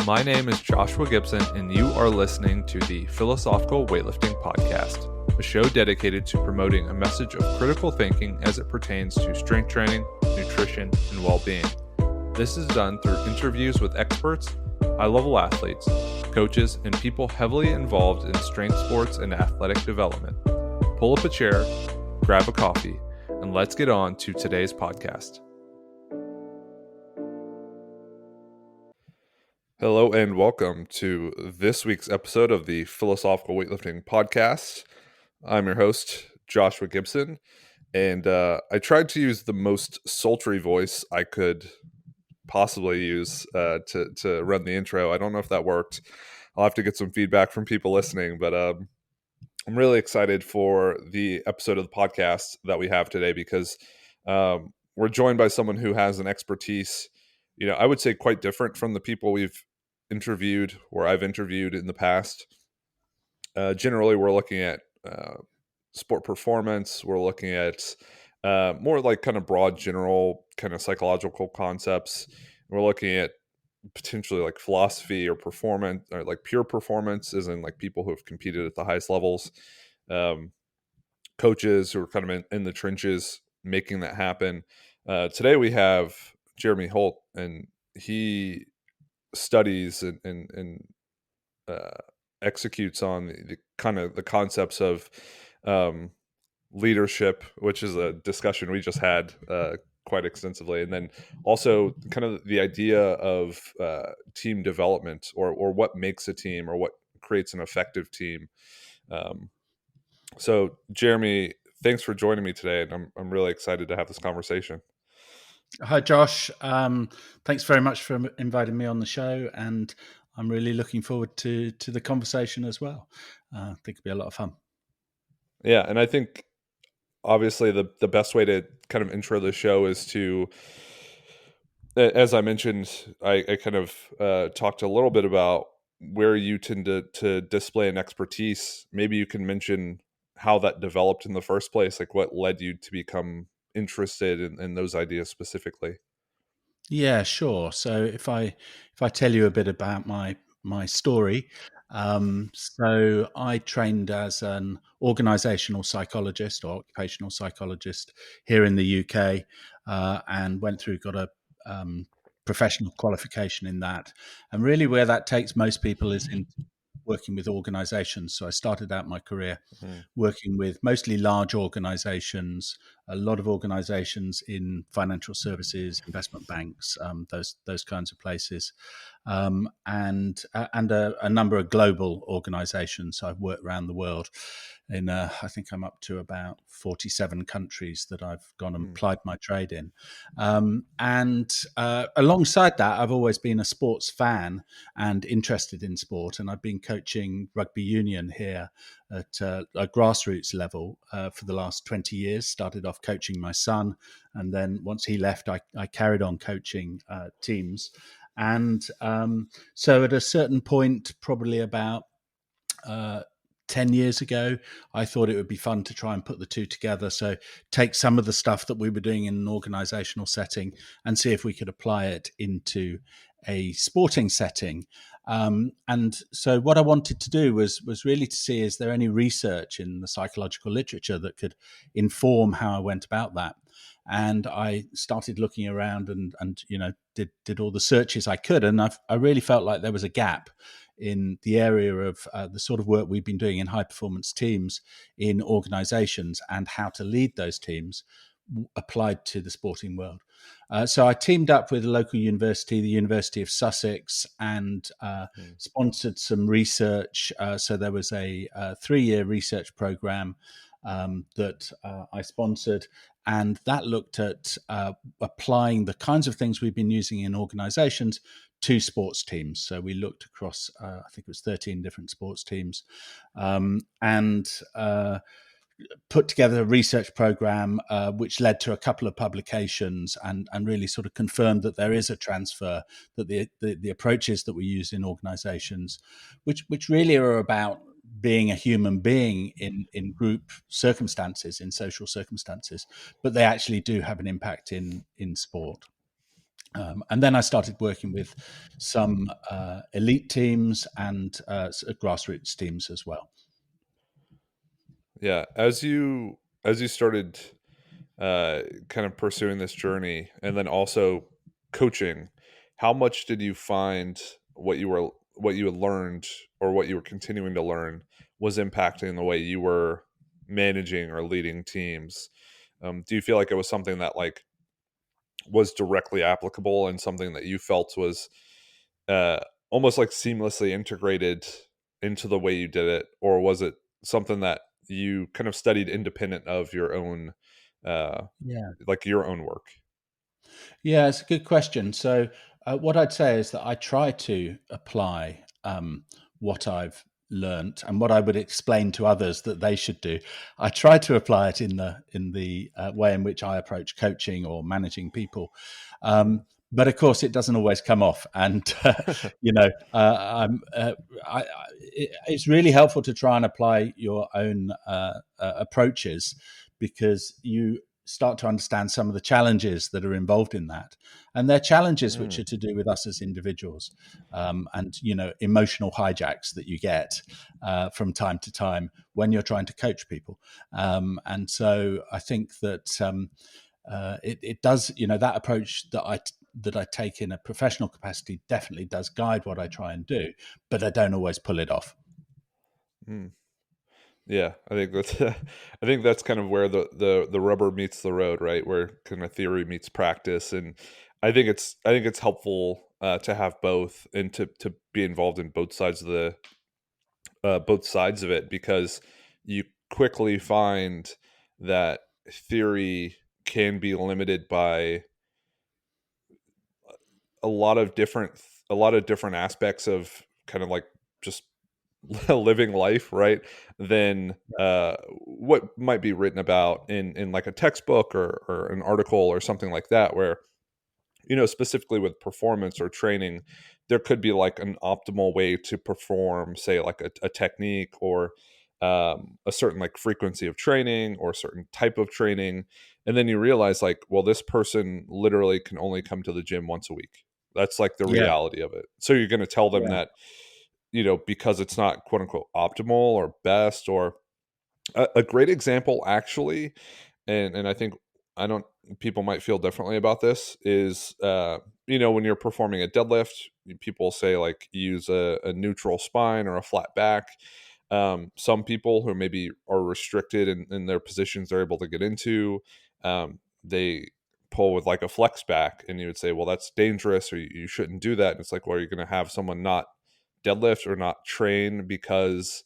My name is Joshua Gibson, and you are listening to the Philosophical Weightlifting Podcast, a show dedicated to promoting a message of critical thinking as it pertains to strength training, nutrition, and well-being. This is done through interviews with experts, high-level athletes, coaches, and people heavily involved in strength sports and athletic development. Pull up a chair, grab a coffee, and let's get on to today's podcast. Hello and welcome to this week's episode of the Philosophical Weightlifting Podcast. I'm your host, Joshua Gibson, and I tried to use the most sultry voice I could possibly use to run the intro. I don't know if that worked. I'll have to get some feedback from people listening, but I'm really excited for the episode of the podcast that we have today because we're joined by someone who has an expertise, I would say quite different from the people we've interviewed or I've interviewed in the past. Generally, we're looking at sport performance. We're looking at more like kind of broad, general kind of psychological concepts. We're looking at potentially like philosophy or performance, or like pure performance, as in like people who have competed at the highest levels, coaches who are kind of in the trenches making that happen. Today we have Jeremy Holt, and he studies and executes on the kind of the concepts of leadership, which is a discussion we just had quite extensively, and then also kind of the idea of team development or what makes a team or what creates an effective team. So Jeremy, thanks for joining me today, and I'm really excited to have this conversation. Hi, Josh. Thanks very much for inviting me on the show, and I'm really looking forward to the conversation as well. I think it'll be a lot of fun. Yeah, and I think obviously the best way to kind of intro the show is to, as I mentioned, I kind of talked a little bit about where you tend to display an expertise. Maybe you can mention how that developed in the first place, like what led you to become interested in those ideas specifically. Yeah, sure. So if I tell you a bit about my story, so I trained as an organizational psychologist or occupational psychologist here in the UK, and got a professional qualification in that. And really, where that takes most people is in working with organizations. So I started out my career working with mostly large organizations, a lot of organizations in financial services, investment banks, those kinds of places, and a number of global organizations. So I've worked around the world in, I think I'm up to about 47 countries that I've gone and applied my trade in. And alongside that, I've always been a sports fan and interested in sport. And I've been coaching rugby union here at a grassroots level for the last 20 years. Started off coaching my son. And then once he left, I carried on coaching teams. And so at a certain point, probably about 10 years ago, I thought it would be fun to try and put the two together. So take some of the stuff that we were doing in an organizational setting and see if we could apply it into a sporting setting. And so what I wanted to do was really to see, is there any research in the psychological literature that could inform how I went about that? And I started looking around and did all the searches I could. And I really felt like there was a gap in the area of the sort of work we've been doing in high performance teams in organizations and how to lead those teams applied to the sporting world. So I teamed up with a local university, the University of Sussex, and sponsored some research. So there was a 3-year research program that I sponsored, and that looked at applying the kinds of things we've been using in organizations to sports teams. So we looked across, I think it was 13 different sports teams, and put together a research program which led to a couple of publications and really sort of confirmed that there is a transfer, that the approaches that we use in organizations, which really are about being a human being in group circumstances, in social circumstances, but they actually do have an impact in sport. And then I started working with some elite teams and grassroots teams as well. Yeah, as you started kind of pursuing this journey, and then also coaching, how much did you find what you had learned or what you were continuing to learn was impacting the way you were managing or leading teams? Do you feel like it was something that like was directly applicable and something that you felt was uh, almost like seamlessly integrated into the way you did it, or was it something that you kind of studied independent of your own, uh, Yeah. like your own work? Yeah, it's a good question. So, what I'd say is that I try to apply what I've learnt and what I would explain to others that they should do. I try to apply it in the way in which I approach coaching or managing people. Mm. But of course, it doesn't always come off, and you know, it's really helpful to try and apply your own approaches because you start to understand some of the challenges that are involved in that, and they're challenges which Mm. are to do with us as individuals, and emotional hijacks that you get from time to time when you're trying to coach people. And so I think that it does, that approach that I take in a professional capacity definitely does guide what I try and do, but I don't always pull it off. Mm. Yeah, I think that's I think that's kind of where the rubber meets the road, right? Where kind of theory meets practice, and I think it's helpful to have both and to be involved in both sides of it, because you quickly find that theory can be limited by a lot of different a lot of different aspects of kind of like just living life, right, than what might be written about in like a textbook or an article or something like that, where specifically with performance or training, there could be like an optimal way to perform, say, like a technique or a certain like frequency of training or a certain type of training. And then you realize, like, well, this person literally can only come to the gym once a week. That's like the Yeah, reality of it. So you're going to tell them yeah, that, because it's not quote unquote optimal or best, or a great example actually, and I think I don't people might feel differently about this, is when you're performing a deadlift, people say like use a neutral spine or a flat back. Some people who maybe are restricted in their positions they're able to get into, they pull with like a flex back, and you would say, well, that's dangerous, or you shouldn't do that. And it's like, well, you're going to have someone not deadlift or not train because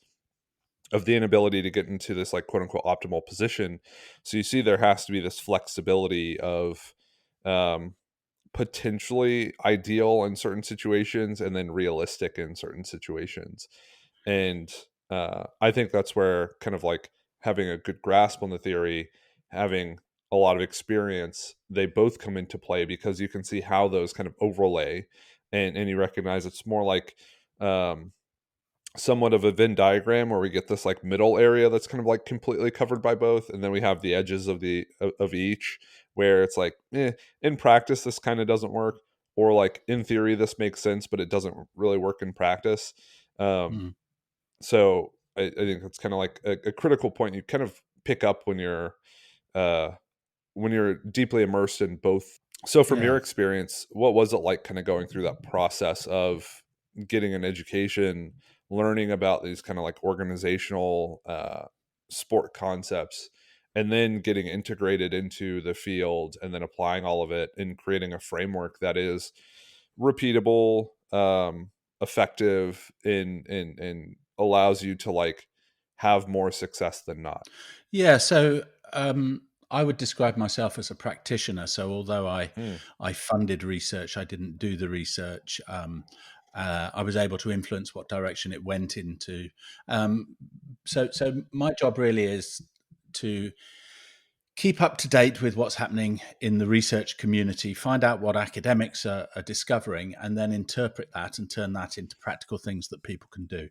of the inability to get into this like quote unquote optimal position. So you see there has to be this flexibility of um, potentially ideal in certain situations and then realistic in certain situations. And I think that's where kind of like having a good grasp on the theory, having a lot of experience, they both come into play, because you can see how those kind of overlay, and you recognize it's more like um, somewhat of a Venn diagram, where we get this like middle area that's kind of like completely covered by both, and then we have the edges of each, where it's like, in practice this kind of doesn't work, or like in theory this makes sense but it doesn't really work in practice. um mm, so I think it's kind of like a critical point you kind of pick up uh when you're deeply immersed in both. So, from your yeah. experience, what was it like kind of going through that process of getting an education, learning about these kind of like organizational sport concepts, and then getting integrated into the field, and then applying all of it and creating a framework that is repeatable, effective, and allows you to like have more success than not? Yeah, so I would describe myself as a practitioner. So although I Hmm. I funded research, I didn't do the research. I was able to influence what direction it went into. So my job really is to keep up to date with what's happening in the research community, find out what academics are discovering, and then interpret that and turn that into practical things that people can do.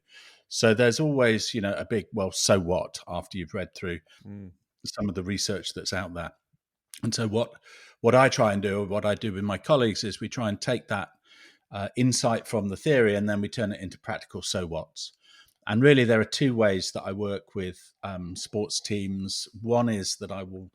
So there's always, a big, well, so what after you've read through Hmm. some of the research that's out there. And so what I try and do, or what I do with my colleagues, is we try and take that insight from the theory and then we turn it into practical so whats. And really, there are two ways that I work with sports teams. One is that I will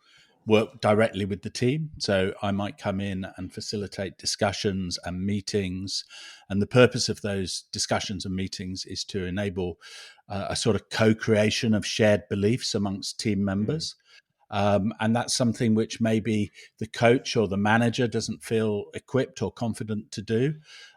work directly with the team. So I might come in and facilitate discussions and meetings. And the purpose of those discussions and meetings is to enable a sort of co-creation of shared beliefs amongst team members. And that's something which maybe the coach or the manager doesn't feel equipped or confident to do,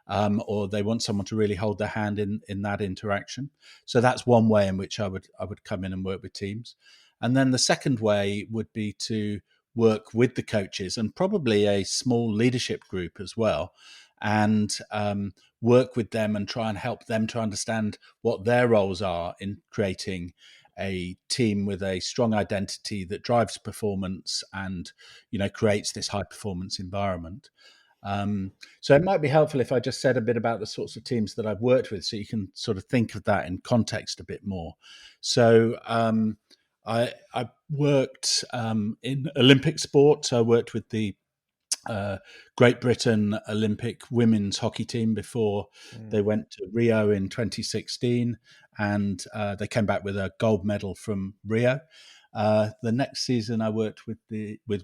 or they want someone to really hold their hand in that interaction. So that's one way in which I would come in and work with teams. And then the second way would be to work with the coaches and probably a small leadership group as well, and work with them and try and help them to understand what their roles are in creating a team with a strong identity that drives performance and, creates this high performance environment. So it might be helpful if I just said a bit about the sorts of teams that I've worked with, so you can sort of think of that in context a bit more. So I worked in Olympic sport. So I worked with the Great Britain Olympic women's hockey team before they went to Rio in 2016, and they came back with a gold medal from Rio. The next season, I worked with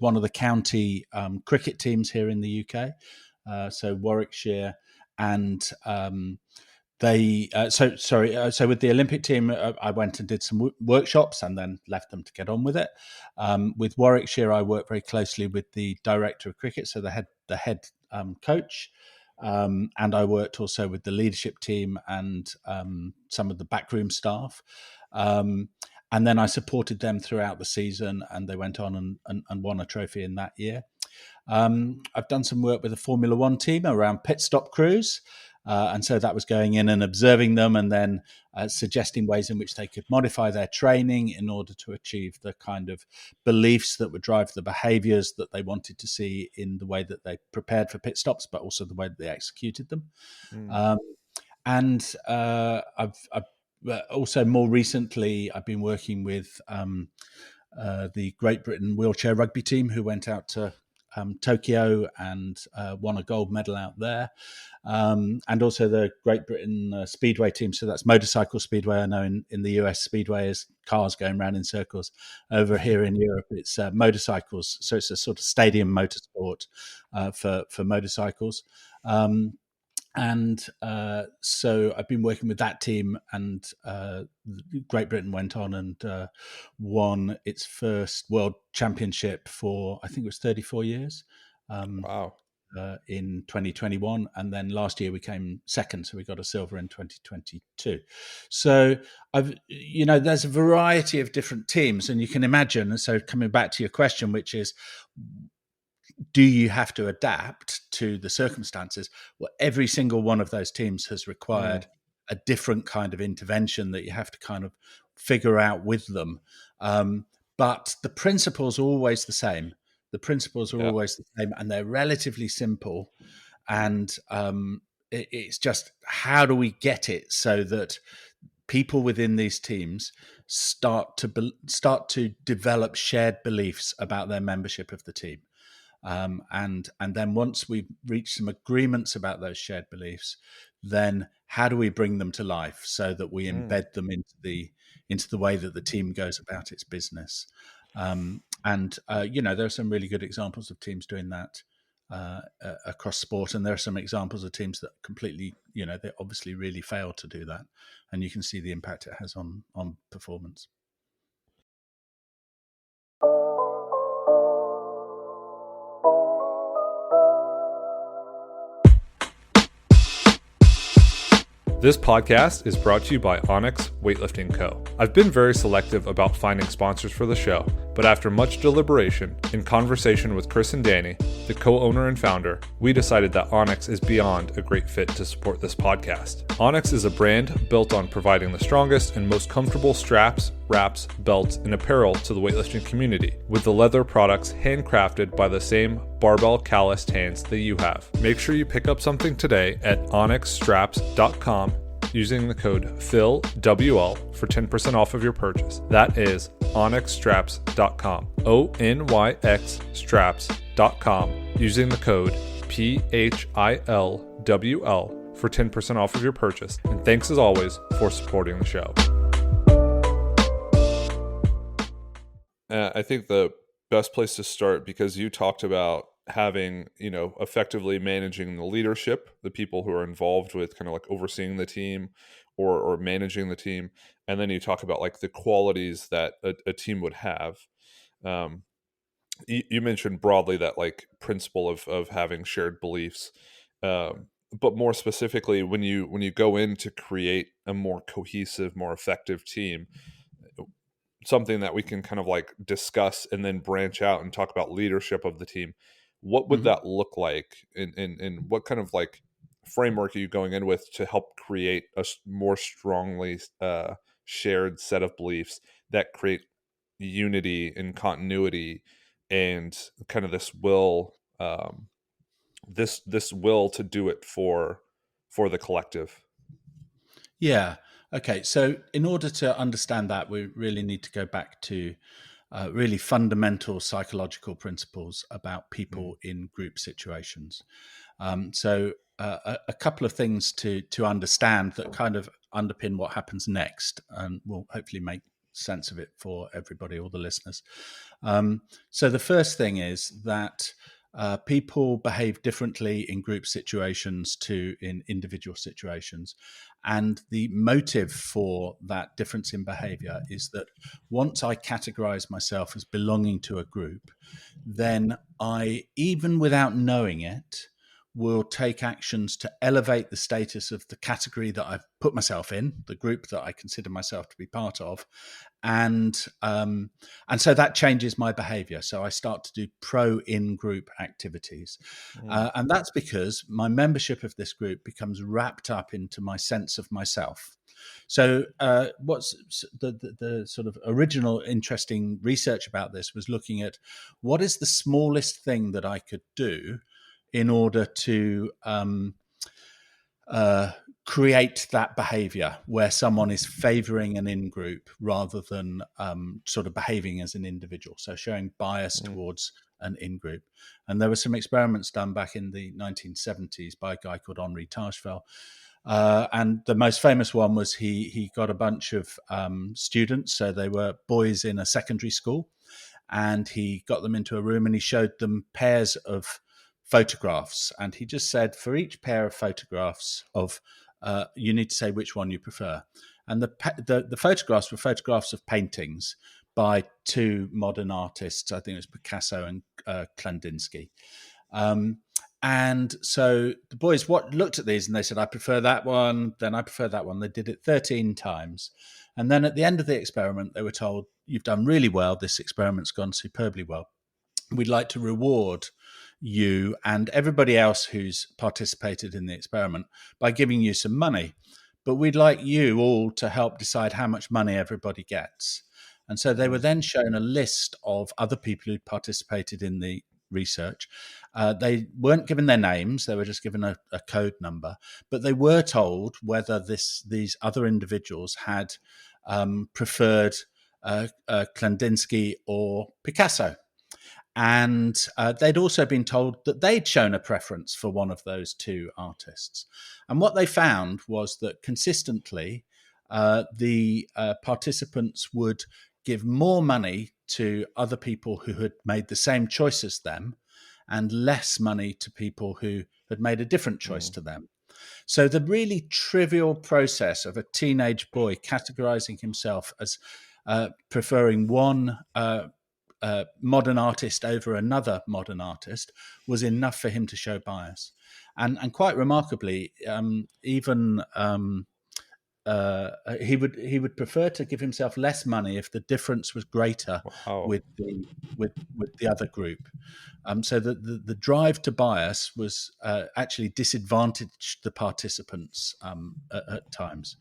one of the county cricket teams here in the UK, so Warwickshire, and so with the Olympic team, I went and did some workshops and then left them to get on with it. With Warwickshire, I worked very closely with the director of cricket, so the head coach, and I worked also with the leadership team and some of the backroom staff. And then I supported them throughout the season, and they went on and won a trophy in that year. I've done some work with the Formula One team around pit stop crews. And so that was going in and observing them and then suggesting ways in which they could modify their training in order to achieve the kind of beliefs that would drive the behaviors that they wanted to see in the way that they prepared for pit stops, but also the way that they executed them. And I've also more recently, I've been working with the Great Britain wheelchair rugby team, who went out to Tokyo and won a gold medal out there. And also the Great Britain Speedway team. So that's motorcycle speedway. I know in the US, speedway is cars going around in circles. Over here in Europe, it's motorcycles. So it's a sort of stadium motorsport for motorcycles. So I've been working with that team, and Great Britain went on and won its first world championship for, I think it was 34 years. Wow. In 2021, and then last year we came second, so we got a silver in 2022. So there's a variety of different teams, and you can imagine. So coming back to your question, which is, do you have to adapt to the circumstances? Well, every single one of those teams has required a different kind of intervention that you have to kind of figure out with them. But the principles are always the same. Always the same, and they're relatively simple. And it's just, how do we get it so that people within these teams start to develop shared beliefs about their membership of the team? And then once we've reached some agreements about those shared beliefs, then how do we bring them to life so that we embed them into the way that the team goes about its business? There are some really good examples of teams doing that across sport, and there are some examples of teams that completely, they obviously really fail to do that, and you can see the impact it has on performance. This podcast is brought to you by Onyx Weightlifting Co. I've been very selective about finding sponsors for the show, but after much deliberation, in conversation with Chris and Danny, the co-owner and founder, we decided that Onyx is beyond a great fit to support this podcast. Onyx is a brand built on providing the strongest and most comfortable straps, wraps, belts, and apparel to the weightlifting community, with the leather products handcrafted by the same barbell calloused hands that you have. Make sure you pick up something today at onyxstraps.com using the code PHILWL for 10% off of your purchase. That is onyxstraps.com, ONYX straps.com. using the code PHILWL for 10% off of your purchase. And thanks as always for supporting the show. I think the best place to start, because you talked about having, effectively managing the leadership, the people who are involved with kind of like overseeing the team or managing the team. And then you talk about like the qualities that a team would have. You mentioned broadly that like principle of having shared beliefs. But more specifically, when you go in to create a more cohesive, more effective team, something that we can kind of like discuss and then branch out and talk about leadership of the team. What would that look like, and what kind of like framework are you going in with to help create a more strongly shared set of beliefs that create unity and continuity and kind of this will, this will to do it for the collective? Yeah. Okay. So, in order to understand that, we really need to go back to really fundamental psychological principles about people in group situations. A couple of things to understand that kind of underpin what happens next, and will hopefully make sense of it for everybody, all the listeners. So the first thing is that people behave differently in group situations to in individual situations. And the motive for that difference in behavior is that once I categorize myself as belonging to a group, then I, even without knowing it, will take actions to elevate the status of the category that I've put myself in, the group that I consider myself to be part of, and so that changes my behavior. So I start to do pro-in-group activities, and that's because my membership of this group becomes wrapped up into my sense of myself. So what's the sort of original interesting research about this was looking at what is the smallest thing that I could do in order to create that behavior where someone is favoring an in-group rather than sort of behaving as an individual, so showing bias towards an in-group. And there were some experiments done back in the 1970s by a guy called Henri Tajfel. And the most famous one was he got a bunch of students, so they were boys in a secondary school, and he got them into a room and he showed them pairs of photographs, and he just said, for each pair of photographs of you need to say which one you prefer. And the photographs were photographs of paintings by two modern artists. I think it was Picasso and Kandinsky. And so the boys looked at these and they said, I prefer that one, then I prefer that one. They did it 13 times. And then at the end of the experiment, they were told, you've done really well. This experiment's gone superbly well. We'd like to reward you and everybody else who's participated in the experiment by giving you some money. But we'd like you all to help decide how much money everybody gets. And so they were then shown a list of other people who'd participated in the research. They weren't given their names, they were just given a code number, but they were told whether these other individuals had preferred Kandinsky or Picasso. And they'd also been told that they'd shown a preference for one of those two artists. And what they found was that consistently, the participants would give more money to other people who had made the same choice as them and less money to people who had made a different choice to them. So the really trivial process of a teenage boy categorizing himself as preferring one modern artist over another modern artist was enough for him to show bias. And quite remarkably, even he would prefer to give himself less money if the difference was greater with the other group. So the drive to bias was actually disadvantaged the participants at times.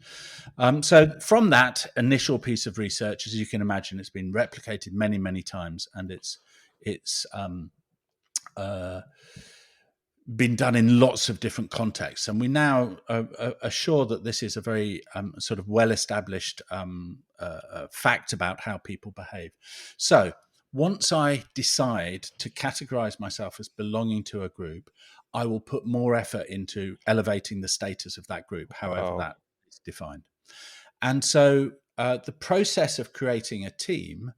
So from that initial piece of research, as you can imagine, it's been replicated many, many times, and it's been done in lots of different contexts. And we now are sure that this is a very sort of well-established fact about how people behave. So Once I decide to categorize myself as belonging to a group, I will put more effort into elevating the status of that group, however Wow. that is defined. And so the process of creating a team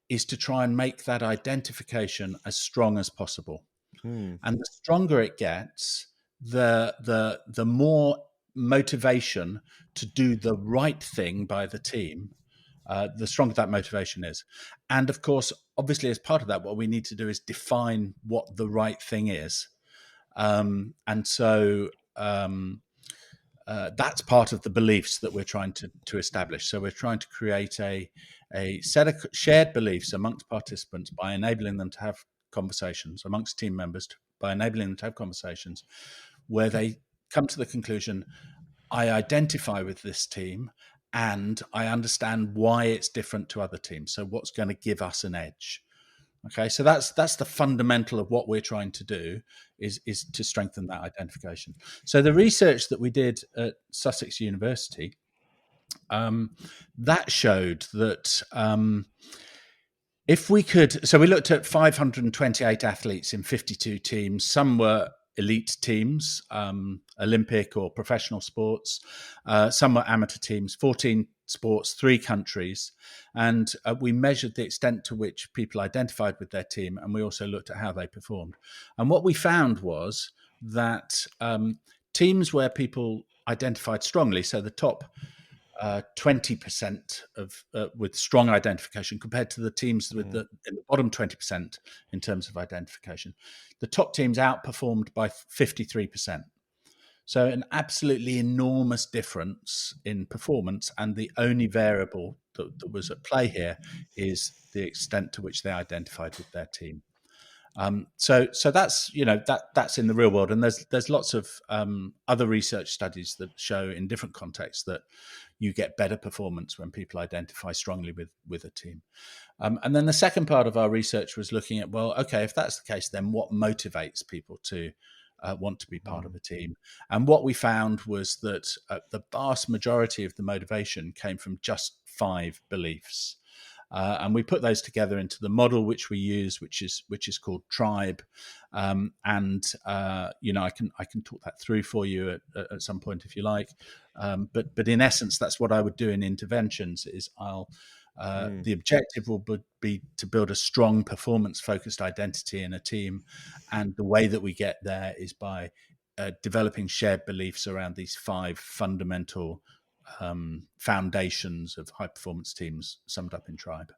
is to try and make that identification as strong as possible. Hmm. And the stronger it gets, the more motivation to do the right thing by the team, the stronger that motivation is. And of course, obviously, as part of that, what we need to do is define what the right thing is. And so that's part of the beliefs that we're trying to establish. So we're trying to create a set of shared beliefs amongst participants by enabling them to have conversations amongst team members, by enabling them to have conversations where they come to the conclusion, I identify with this team and I understand why it's different to other teams. So what's going to give us an edge? Okay, so that's the fundamental of what we're trying to do is to strengthen that identification. So the research that we did at Sussex University that showed that if we could, so we looked at 528 athletes in 52 teams. Some were elite teams, Olympic or professional sports. Some were amateur teams, 14 sports, 3 countries. And we measured the extent to which people identified with their team. And we also looked at how they performed. And what we found was that teams where people identified strongly, so the top 20% of with strong identification compared to the teams with Hmm. in the bottom 20% in terms of identification. The top teams outperformed by 53%. So an absolutely enormous difference in performance, and the only variable that was at play here is the extent to which they identified with their team. So that's that's in the real world, and there's lots of other research studies that show in different contexts that you get better performance when people identify strongly with a team. And then the second part of our research was looking at, well, okay, if that's the case, then what motivates people to want to be part of Hmm. a team? And what we found was that the vast majority of the motivation came from just 5 beliefs. And we put those together into the model which we use, which is called Tribe. And I can talk that through for you at some point if you like. But in essence, that's what I would do in interventions. Is Hmm. the objective will be to build a strong performance-focused identity in a team, and the way that we get there is by developing shared beliefs around these 5 fundamental foundations of high performance teams summed up in Tribe.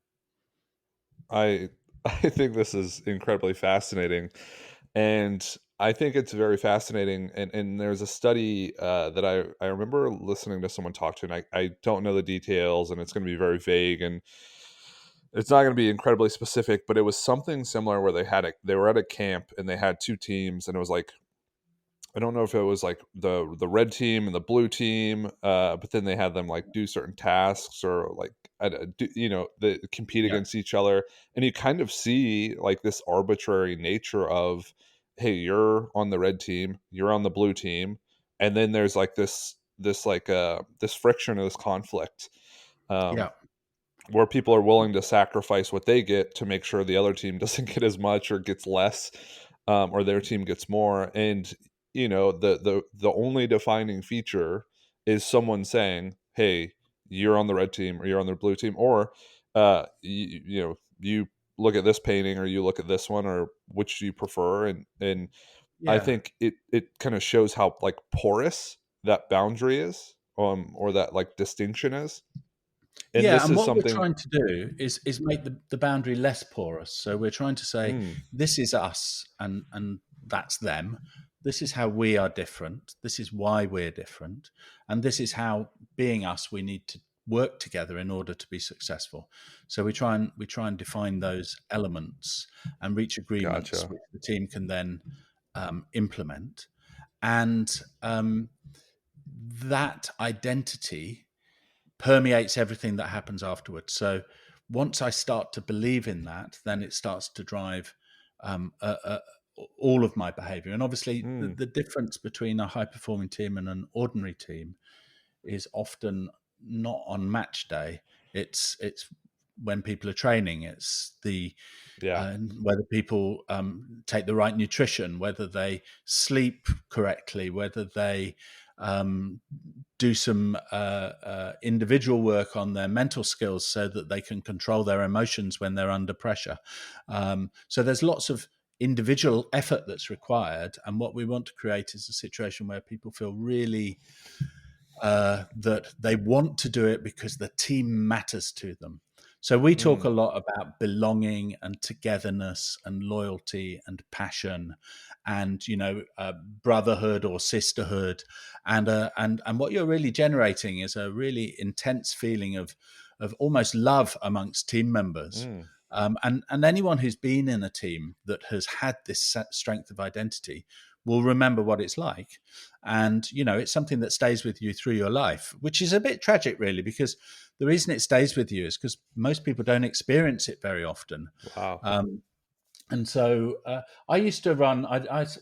I I think this is incredibly fascinating, and I think it's very fascinating. And there's a study that I remember listening to someone talk to, and I don't know the details, and it's going to be very vague, and it's not going to be incredibly specific. But it was something similar where they were at a camp and they had 2 teams, and it was like I don't know if it was like the red team and the blue team, but then they had them like do certain tasks or like they compete Yeah, against each other, and you kind of see like this arbitrary nature of, hey, you're on the red team, you're on the blue team, and then there's like this friction or this conflict. Um, yeah, where people are willing to sacrifice what they get to make sure the other team doesn't get as much or gets less, or their team gets more. And the only defining feature is someone saying, "Hey, you're on the red team or you're on the blue team," or you look at this painting or you look at this one, or which do you prefer? And I yeah. think it kind of shows how like porous that boundary is, or that like distinction is. And Yeah, this and is what we're something. trying to do is make the boundary less porous. So we're trying to say Mm, this is us and that's them. This is how we are different. This is why we're different. And this is how, being us, we need to work together in order to be successful. So we try and define those elements and reach agreements gotcha. which the team can then implement. And that identity permeates everything that happens afterwards. So once I start to believe in that, then it starts to drive all of my behavior. And obviously, Mm, the difference between a high performing team and an ordinary team is often not on match day. It's when people are training. It's the Yeah. whether people take the right nutrition, whether they sleep correctly, whether they um, do some individual work on their mental skills so that they can control their emotions when they're under pressure. So there's lots of individual effort that's required. And what we want to create is a situation where people feel really that they want to do it because the team matters to them. So we talk Mm, a lot about belonging and togetherness and loyalty and passion, and brotherhood or sisterhood, and what you're really generating is a really intense feeling of almost love amongst team members. mm, And anyone who's been in a team that has had this strength of identity will remember what it's like. And it's something that stays with you through your life, which is a bit tragic, really, because the reason it stays with you is because most people don't experience it very often. wow. Um, and so I used to run,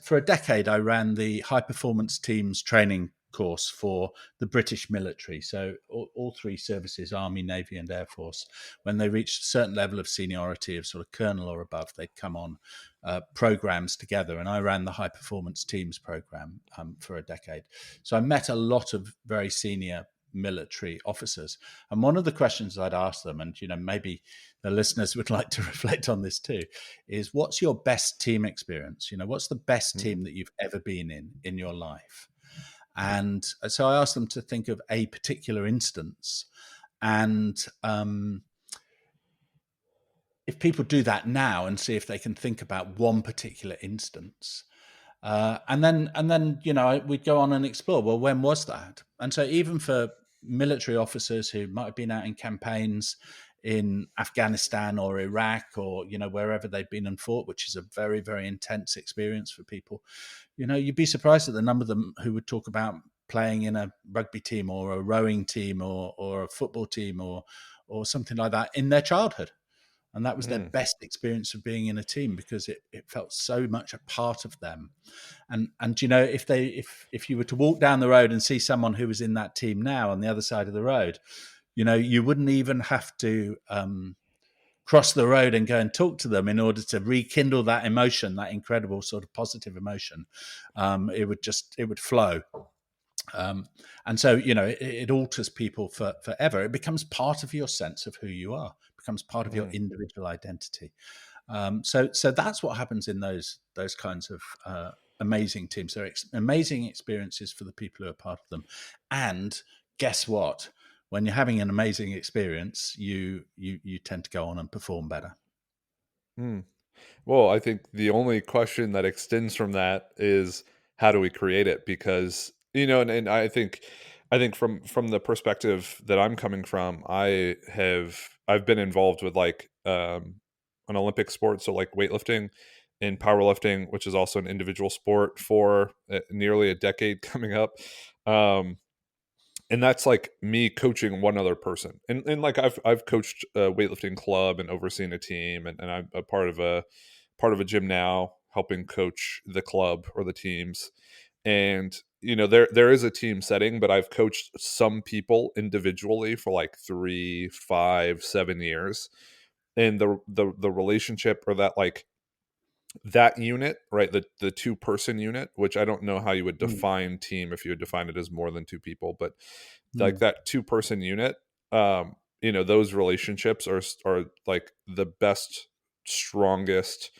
for a decade, I ran the high performance teams training course for the British military. So all three services, Army, Navy, and Air Force, when they reached a certain level of seniority of sort of colonel or above, they'd come on programs together. And I ran the high performance teams program for a decade. So I met a lot of very senior military officers. And one of the questions I'd ask them, and maybe the listeners would like to reflect on this too, is what's your best team experience? What's the best Mm, team that you've ever been in your life? And so I asked them to think of a particular instance. And if people do that now and see if they can think about one particular instance, and then we'd go on and explore. Well, when was that? And so even for military officers who might have been out in campaigns in Afghanistan or Iraq or wherever they've been and fought, which is a very, very intense experience for people, you'd be surprised at the number of them who would talk about playing in a rugby team or a rowing team or a football team or something like that in their childhood. And that was their mm, best experience of being in a team because it felt so much a part of them. And if you were to walk down the road and see someone who was in that team now on the other side of the road, you wouldn't even have to cross the road and go and talk to them in order to rekindle that emotion, that incredible sort of positive emotion. It would flow. And so it alters people forever. It becomes part of your sense of who you are. It becomes part of your mm, individual identity. So that's what happens in those kinds of amazing teams. They're amazing experiences for the people who are part of them. And guess what? When you're having an amazing experience, you tend to go on and perform better. mm. Well, I think the only question that extends from that is how do we create it? Because and I think from the perspective that I'm coming from, I've been involved with like an Olympic sport, so like weightlifting and powerlifting, which is also an individual sport for nearly a decade coming up. Um, and that's like me coaching one other person, and like I've coached a weightlifting club and overseen a team, and I'm a part of a gym now, helping coach the club or the teams. And there is a team setting, but I've coached some people individually for like 3, 5, 7 years, and the relationship, or that like that unit, right, the two-person unit, which I don't know how you would Mm, define team if you would define it as more than two people, but like mm, that two-person unit, those relationships are like the best, strongest,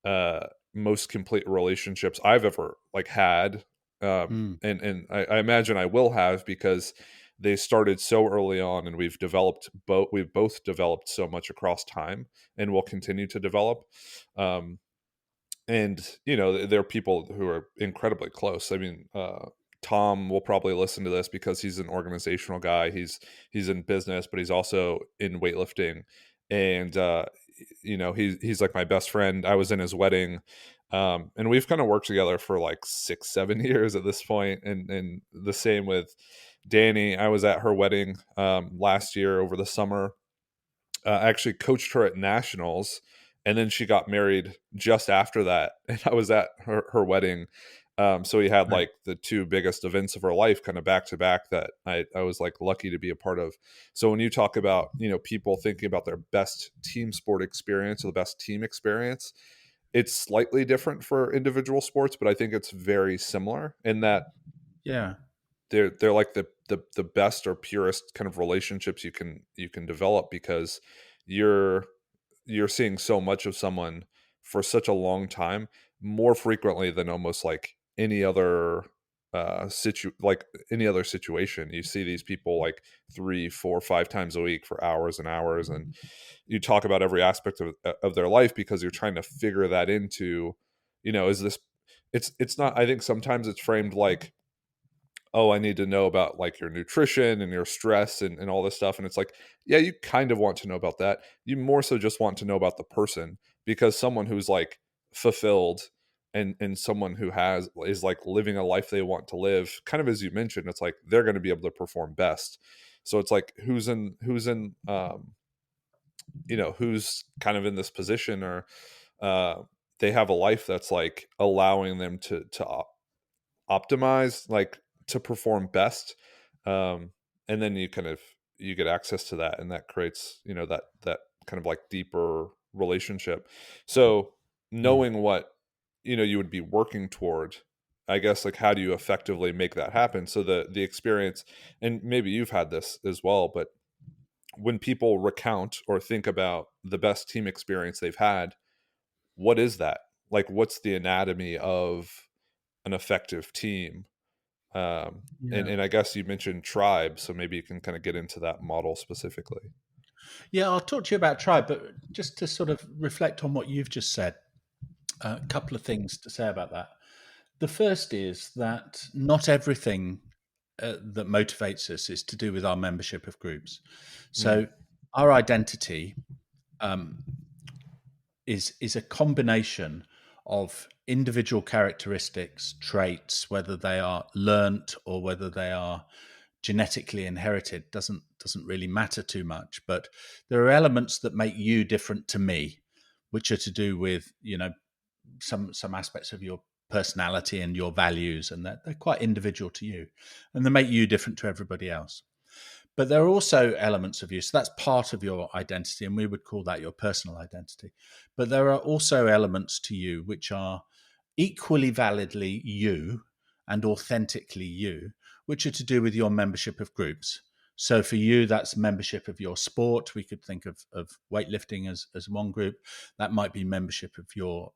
uh most complete relationships I've ever like had. mm, And I imagine I will have, because they started so early on, and we've both developed so much across time, and will continue to develop. And there are people who are incredibly close. I mean, Tom will probably listen to this because he's an organizational guy. He's in business, but he's also in weightlifting. And he's like my best friend. I was in his wedding. And we've kind of worked together for like 6-7 years at this point. And the same with Danny. I was at her wedding last year over the summer. I actually coached her at nationals, and then she got married just after that, and I was at her wedding. So we had Right. like the two biggest events of our life kind of back to back that I was like lucky to be a part of. So when you talk about, people thinking about their best team sport experience or the best team experience, it's slightly different for individual sports, but I think it's very similar in that Yeah. they're like the best or purest kind of relationships you can develop, because you're you're seeing so much of someone for such a long time, more frequently than almost like any other like any other situation. You see these people like 3, 4, 5 times a week for hours and hours, and you talk about every aspect of their life because you're trying to figure that into, is this, it's not, I think sometimes it's framed like, oh, I need to know about like your nutrition and your stress and all this stuff. And it's like, yeah, you kind of want to know about that. You more so just want to know about the person, because someone who's like fulfilled and someone who is like living a life they want to live, kind of as you mentioned, it's like they're going to be able to perform best. So it's like who's kind of in this position, or uh they have a life that's like allowing them to optimize, like to perform best. um and then you get access to that, and that creates, that kind of like deeper relationship. So Mm. knowing what, you would be working toward, I guess, like how do you effectively make that happen? So the experience, and maybe you've had this as well, but when people recount or think about the best team experience they've had, what is that? Like, what's the anatomy of an effective team? Yeah. And I guess you mentioned tribe, so maybe you can kind of get into that model specifically. Yeah, I'll talk to you about tribe, but just to sort of reflect on what you've just said, a couple of things to say about that. The first is that not everything that motivates us is to do with our membership of groups. Mm, So our identity um, is a combination of individual characteristics, traits, whether they are learnt or whether they are genetically inherited doesn't really matter too much. But there are elements that make you different to me, which are to do with some aspects of your personality and your values, and that they're quite individual to you, and they make you different to everybody else. But there are also elements of you, so that's part of your identity, and we would call that your personal identity. But there are also elements to you which are equally validly you and authentically you, which are to do with your membership of groups. So for you, that's membership of your sport. We could think of weightlifting as one group. That might be membership of your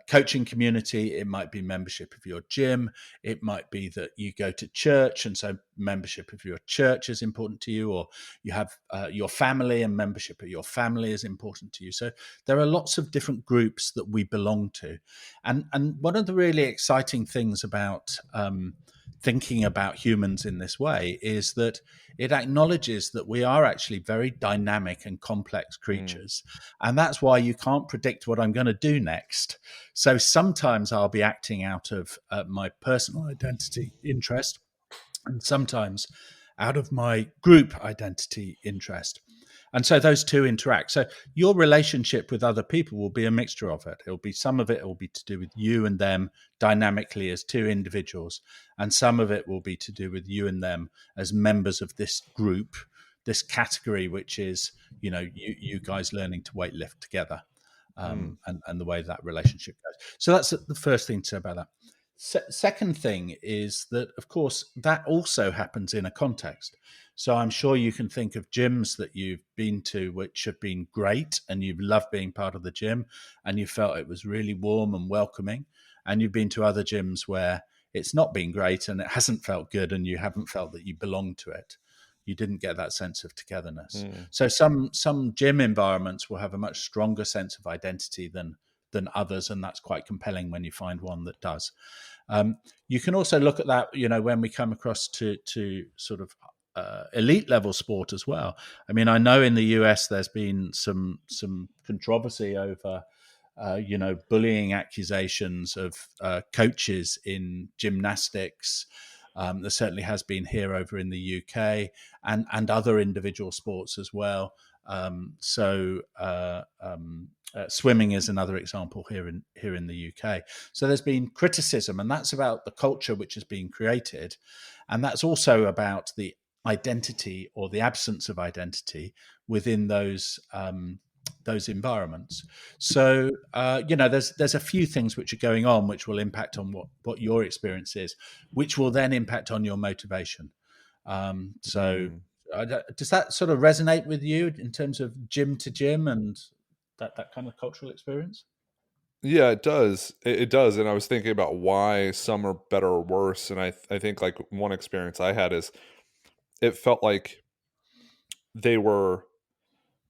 coaching community. It might be membership of your gym. It might be that you go to church, and so membership of your church is important to you, or you have your family, and membership of your family is important to you. So there are lots of different groups that we belong to, and one of the really exciting things about thinking about humans in this way is that it acknowledges that we are actually very dynamic and complex mm, creatures, and that's why you can't predict what I'm going to do next. So sometimes I'll be acting out of my personal identity interest, and sometimes out of my group identity interest. And so those two interact. So your relationship with other people will be a mixture of it. It'll be some of it will be to do with you and them dynamically as two individuals, and some of it will be to do with you and them as members of this group, this category, which is you guys learning to weightlift together, mm, and the way that relationship goes. So that's the first thing to say about that. Second thing is that, of course, that also happens in a context. So I'm sure you can think of gyms that you've been to which have been great, and you've loved being part of the gym, and you felt it was really warm and welcoming. And you've been to other gyms where it's not been great and it hasn't felt good, and you haven't felt that you belong to it. You didn't get that sense of togetherness. mm, So some gym environments will have a much stronger sense of identity than others, and that's quite compelling when you find one that does. You can also look at that, when we come across to sort of elite level sport as well. I mean, I know in the US there's been some controversy over bullying accusations of coaches in gymnastics. There certainly has been here over in the UK and other individual sports as well. Swimming is another example here in the UK. So there's been criticism, and that's about the culture which is being created, and that's also about the identity or the absence of identity within those environments. So there's a few things which are going on which will impact on what your experience is, which will then impact on your motivation. Um, so Mm. does that sort of resonate with you in terms of gym to gym and that kind of cultural experience? Yeah, it does. It does. And I was thinking about why some are better or worse. And I think like one experience I had is it felt like they were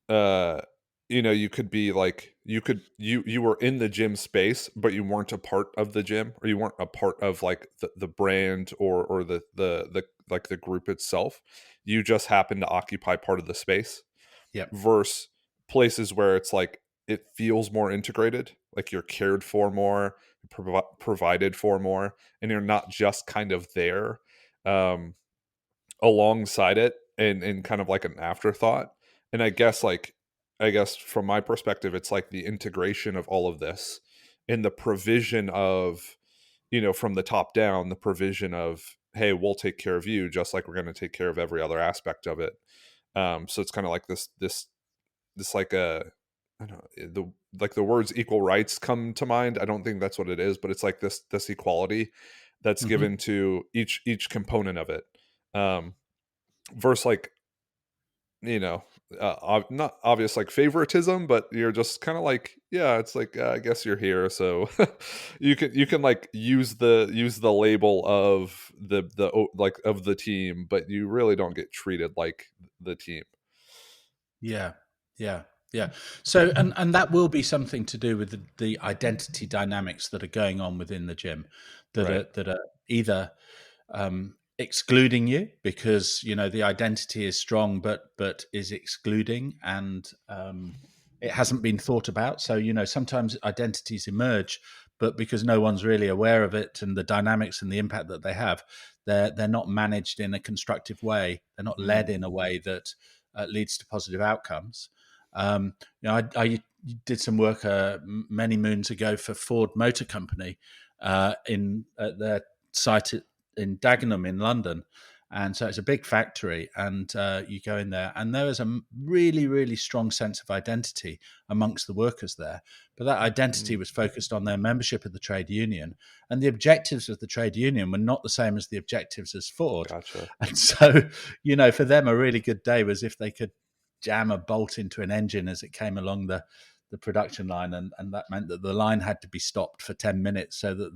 uh you could be like you were in the gym space but you weren't a part of the gym, or you weren't a part of like the brand or the like the group itself. You just happen to occupy part of the space, Yep. versus places where it's like it feels more integrated, like you're cared for more, provided for more, and you're not just kind of there um alongside it and kind of like an afterthought. And I guess from my perspective, it's like the integration of all of this and the provision of, from the top down, the provision of, hey, we'll take care of you just like we're going to take care of every other aspect of it. So it's kind of like this like a, I don't know, the words equal rights come to mind. I don't think that's what it is, but it's like this equality that's Hmm. given to each component of it. Um, versus like, you know not obvious like favoritism, but you're just kind of like, yeah, it's like, I guess you're here, so you can like use the label of like of the team, but you really don't get treated like the team. Yeah, yeah, yeah. So, and that will be something to do with the identity dynamics that are going on within the gym, Right. that are either excluding you because the identity is strong, but is excluding, and it hasn't been thought about. So sometimes identities emerge, but because no one's really aware of it and the dynamics and the impact that they have, they're not managed in a constructive way. They're not led Mm. in a way that leads to positive outcomes. I did some work many moons ago for Ford Motor Company in at their site in Dagenham in London. And so it's a big factory, and you go in there, and there is a really, really strong sense of identity amongst the workers there. But that identity Mm. was focused on their membership of the trade union, and the objectives of the trade union were not the same as the objectives as Ford. Gotcha. And so, for them, a really good day was if they could jam a bolt into an engine as it came along the production line, and that meant that the line had to be stopped for 10 minutes so that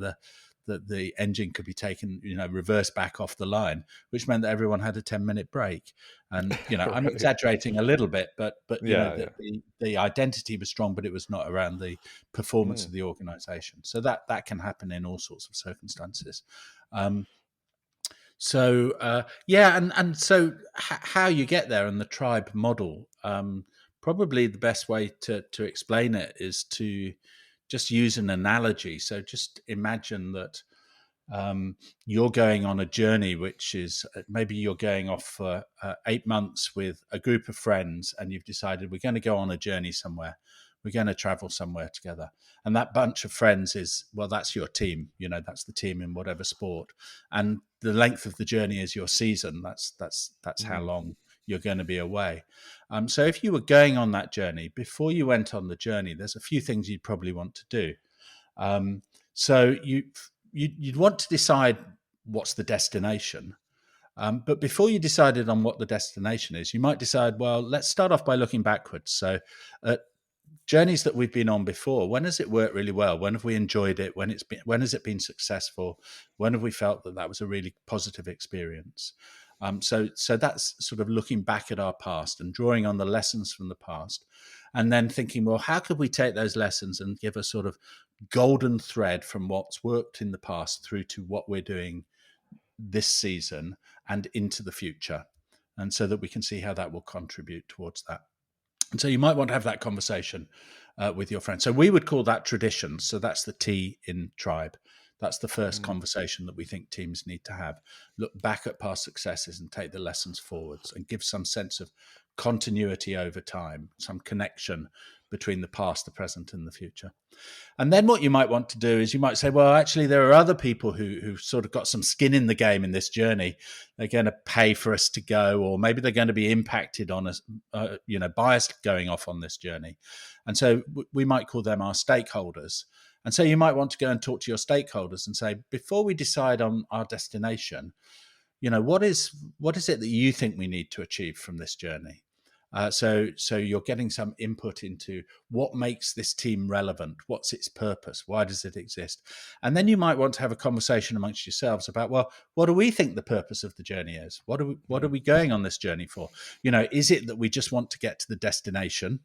the engine could be taken, reversed back off the line, which meant that everyone had a 10-minute break. And I'm Right. exaggerating a little bit, but Yeah, yeah. the identity was strong, but it was not around the performance Mm. of the organization. So that can happen in all sorts of circumstances. Um, yeah, and so how you get there and the tribe model. Probably the best way to explain it is to just use an analogy. So just imagine that you're going on a journey, which is maybe you're going off for 8 months with a group of friends, and you've decided we're going to go on a journey somewhere. We're going to travel somewhere together. And that bunch of friends is, well, that's your team. That's the team in whatever sport. And the length of the journey is your season. That's how Mm. long you're going to be away. So if you were going on that journey, before you went on the journey, there's a few things you'd probably want to do. So you'd want to decide what's the destination. But before you decided on what the destination is, you might decide, well, let's start off by looking backwards. So, journeys that we've been on before, when has it worked really well? When have we enjoyed it? When has it been successful? When have we felt that was a really positive experience? So that's sort of looking back at our past and drawing on the lessons from the past, and then thinking, well, how could we take those lessons and give a sort of golden thread from what's worked in the past through to what we're doing this season and into the future, and so that we can see how that will contribute towards that. And so you might want to have that conversation with your friends. So we would call that tradition. So that's the T in tribe. That's the first Mm. conversation that we think teams need to have. Look back at past successes and take the lessons forwards and give some sense of continuity over time, some connection between the past, the present, and the future. And then what you might want to do is you might say, well, actually, there are other people who've sort of got some skin in the game in this journey. They're going to pay for us to go, or maybe they're going to be impacted on us, by us going off on this journey. And so we might call them our stakeholders. And so you might want to go and talk to your stakeholders and say, before we decide on our destination, what is it that you think we need to achieve from this journey? So you're getting some input into what makes this team relevant, what's its purpose, why does it exist, and then you might want to have a conversation amongst yourselves about, well, what do we think the purpose of the journey is? What are we going on this journey for? Is it that we just want to get to the destination?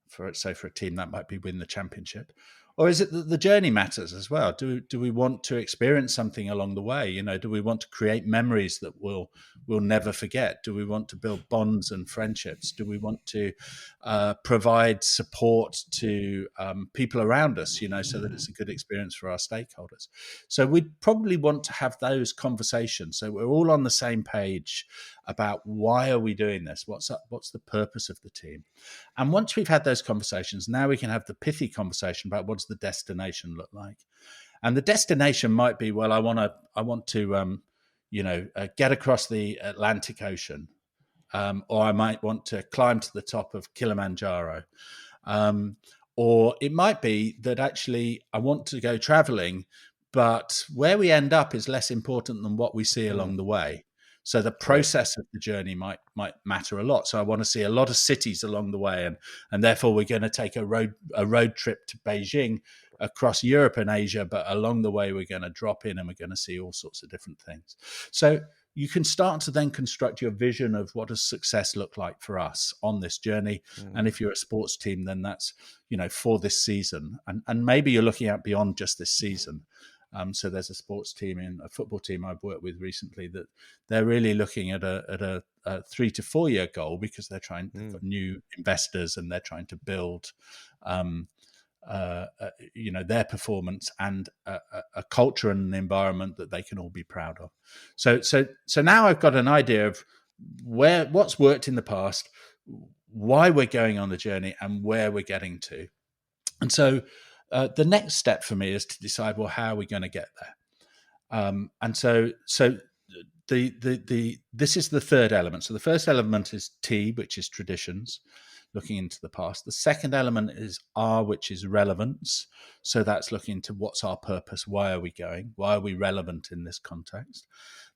For a team that might be win the championship, or is it that the journey matters as well? Do we want to experience something along the way? Do we want to create memories that we'll never forget? Do we want to build bonds and friendships? Do we want to provide support to people around us, so that it's a good experience for our stakeholders? So we'd probably want to have those conversations so we're all on the same page about why are we doing this? What's the purpose of the team? And once we've had those conversations, now we can have the pithy conversation about what does the destination look like. And the destination might be, well, I want to get across the Atlantic Ocean, or I might want to climb to the top of Kilimanjaro, or it might be that actually I want to go traveling, but where we end up is less important than what we see along the way. So the process of the journey might matter a lot. So I want to see a lot of cities along the way, and therefore we're going to take a road trip to Beijing across Europe and Asia, but along the way we're going to drop in and we're going to see all sorts of different things. So you can start to then construct your vision of what does success look like for us on this journey. And if you're a sports team, then that's, for this season. And maybe you're looking out beyond just this season. So there's a sports team a football team I've worked with recently that they're really looking at a 3 to 4 year goal because they've got new investors and they're trying to build, their performance and a culture and an environment that they can all be proud of. So now I've got an idea of what's worked in the past, why we're going on the journey, and where we're getting to. And so the next step for me is to decide, well, how are we going to get there? And so this is the third element. So the first element is T, which is traditions, looking into the past. The second element is R, which is relevance. So that's looking into what's our purpose, why are we going, why are we relevant in this context.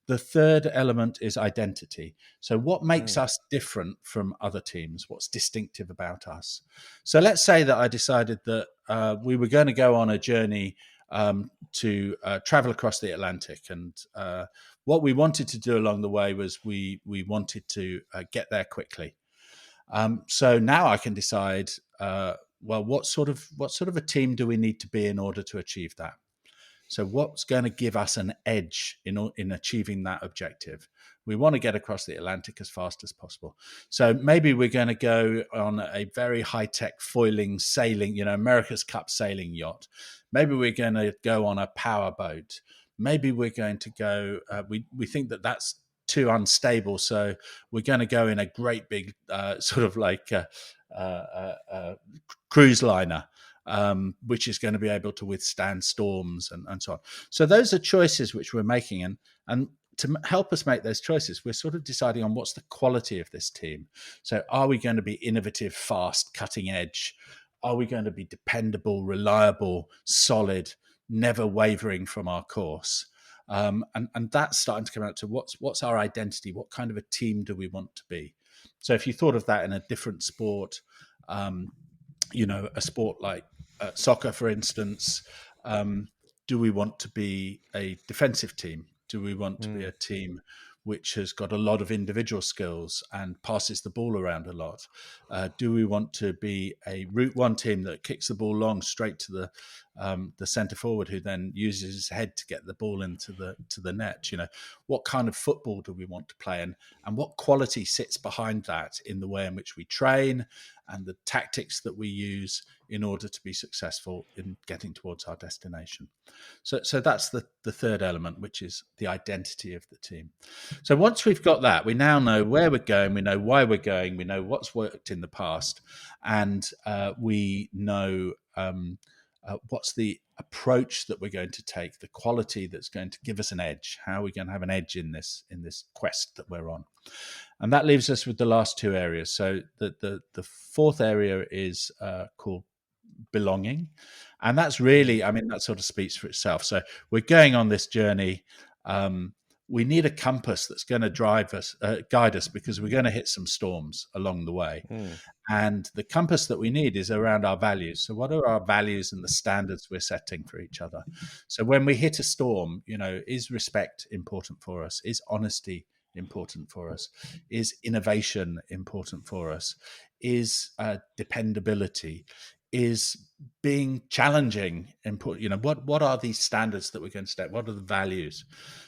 The third element is identity. So what makes us different from other teams? What's distinctive about us? So let's say that I decided that we were going to go on a journey to travel across the Atlantic. And what we wanted to do along the way was we wanted to get there quickly. So now I can decide, what sort of a team do we need to be in order to achieve that? So what's going to give us an edge in achieving that objective? We want to get across the Atlantic as fast as possible. So maybe we're going to go on a very high-tech foiling sailing, America's Cup sailing yacht. Maybe we're going to go on a power boat. Maybe we're going to go, we think that that's too unstable. So we're going to go in a great big sort of like cruise liner. Which is going to be able to withstand storms and so on. So those are choices which we're making. And to help us make those choices, we're sort of deciding on what's the quality of this team. So are we going to be innovative, fast, cutting edge? Are we going to be dependable, reliable, solid, never wavering from our course? And that's starting to come out to what's our identity? What kind of a team do we want to be? So if you thought of that in a different sport, a sport like soccer, for instance, do we want to be a defensive team? Do we want to be a team which has got a lot of individual skills and passes the ball around a lot? Do we want to be a Route 1 team that kicks the ball long straight to the centre forward who then uses his head to get the ball into the net. What kind of football do we want to play, and what quality sits behind that in the way in which we train and the tactics that we use in order to be successful in getting towards our destination. So that's the third element, which is the identity of the team. So once we've got that, we now know where we're going, we know why we're going, we know what's worked in the past, and we know what's the approach that we're going to take, the quality that's going to give us an edge. How are we going to have an edge in this quest that we're on? And that leaves us with the last two areas. So the fourth area is called belonging, and that's really, that sort of speaks for itself. So we're going on this journey. We need a compass that's going to guide us, because we're going to hit some storms along the way. Mm. And the compass that we need is around our values. So what are our values and the standards we're setting for each other? So when we hit a storm, is respect important for us? Is honesty important for us? Is innovation important for us? Is dependability? Is being challenging important? What are these standards that we're going to set? What are the values?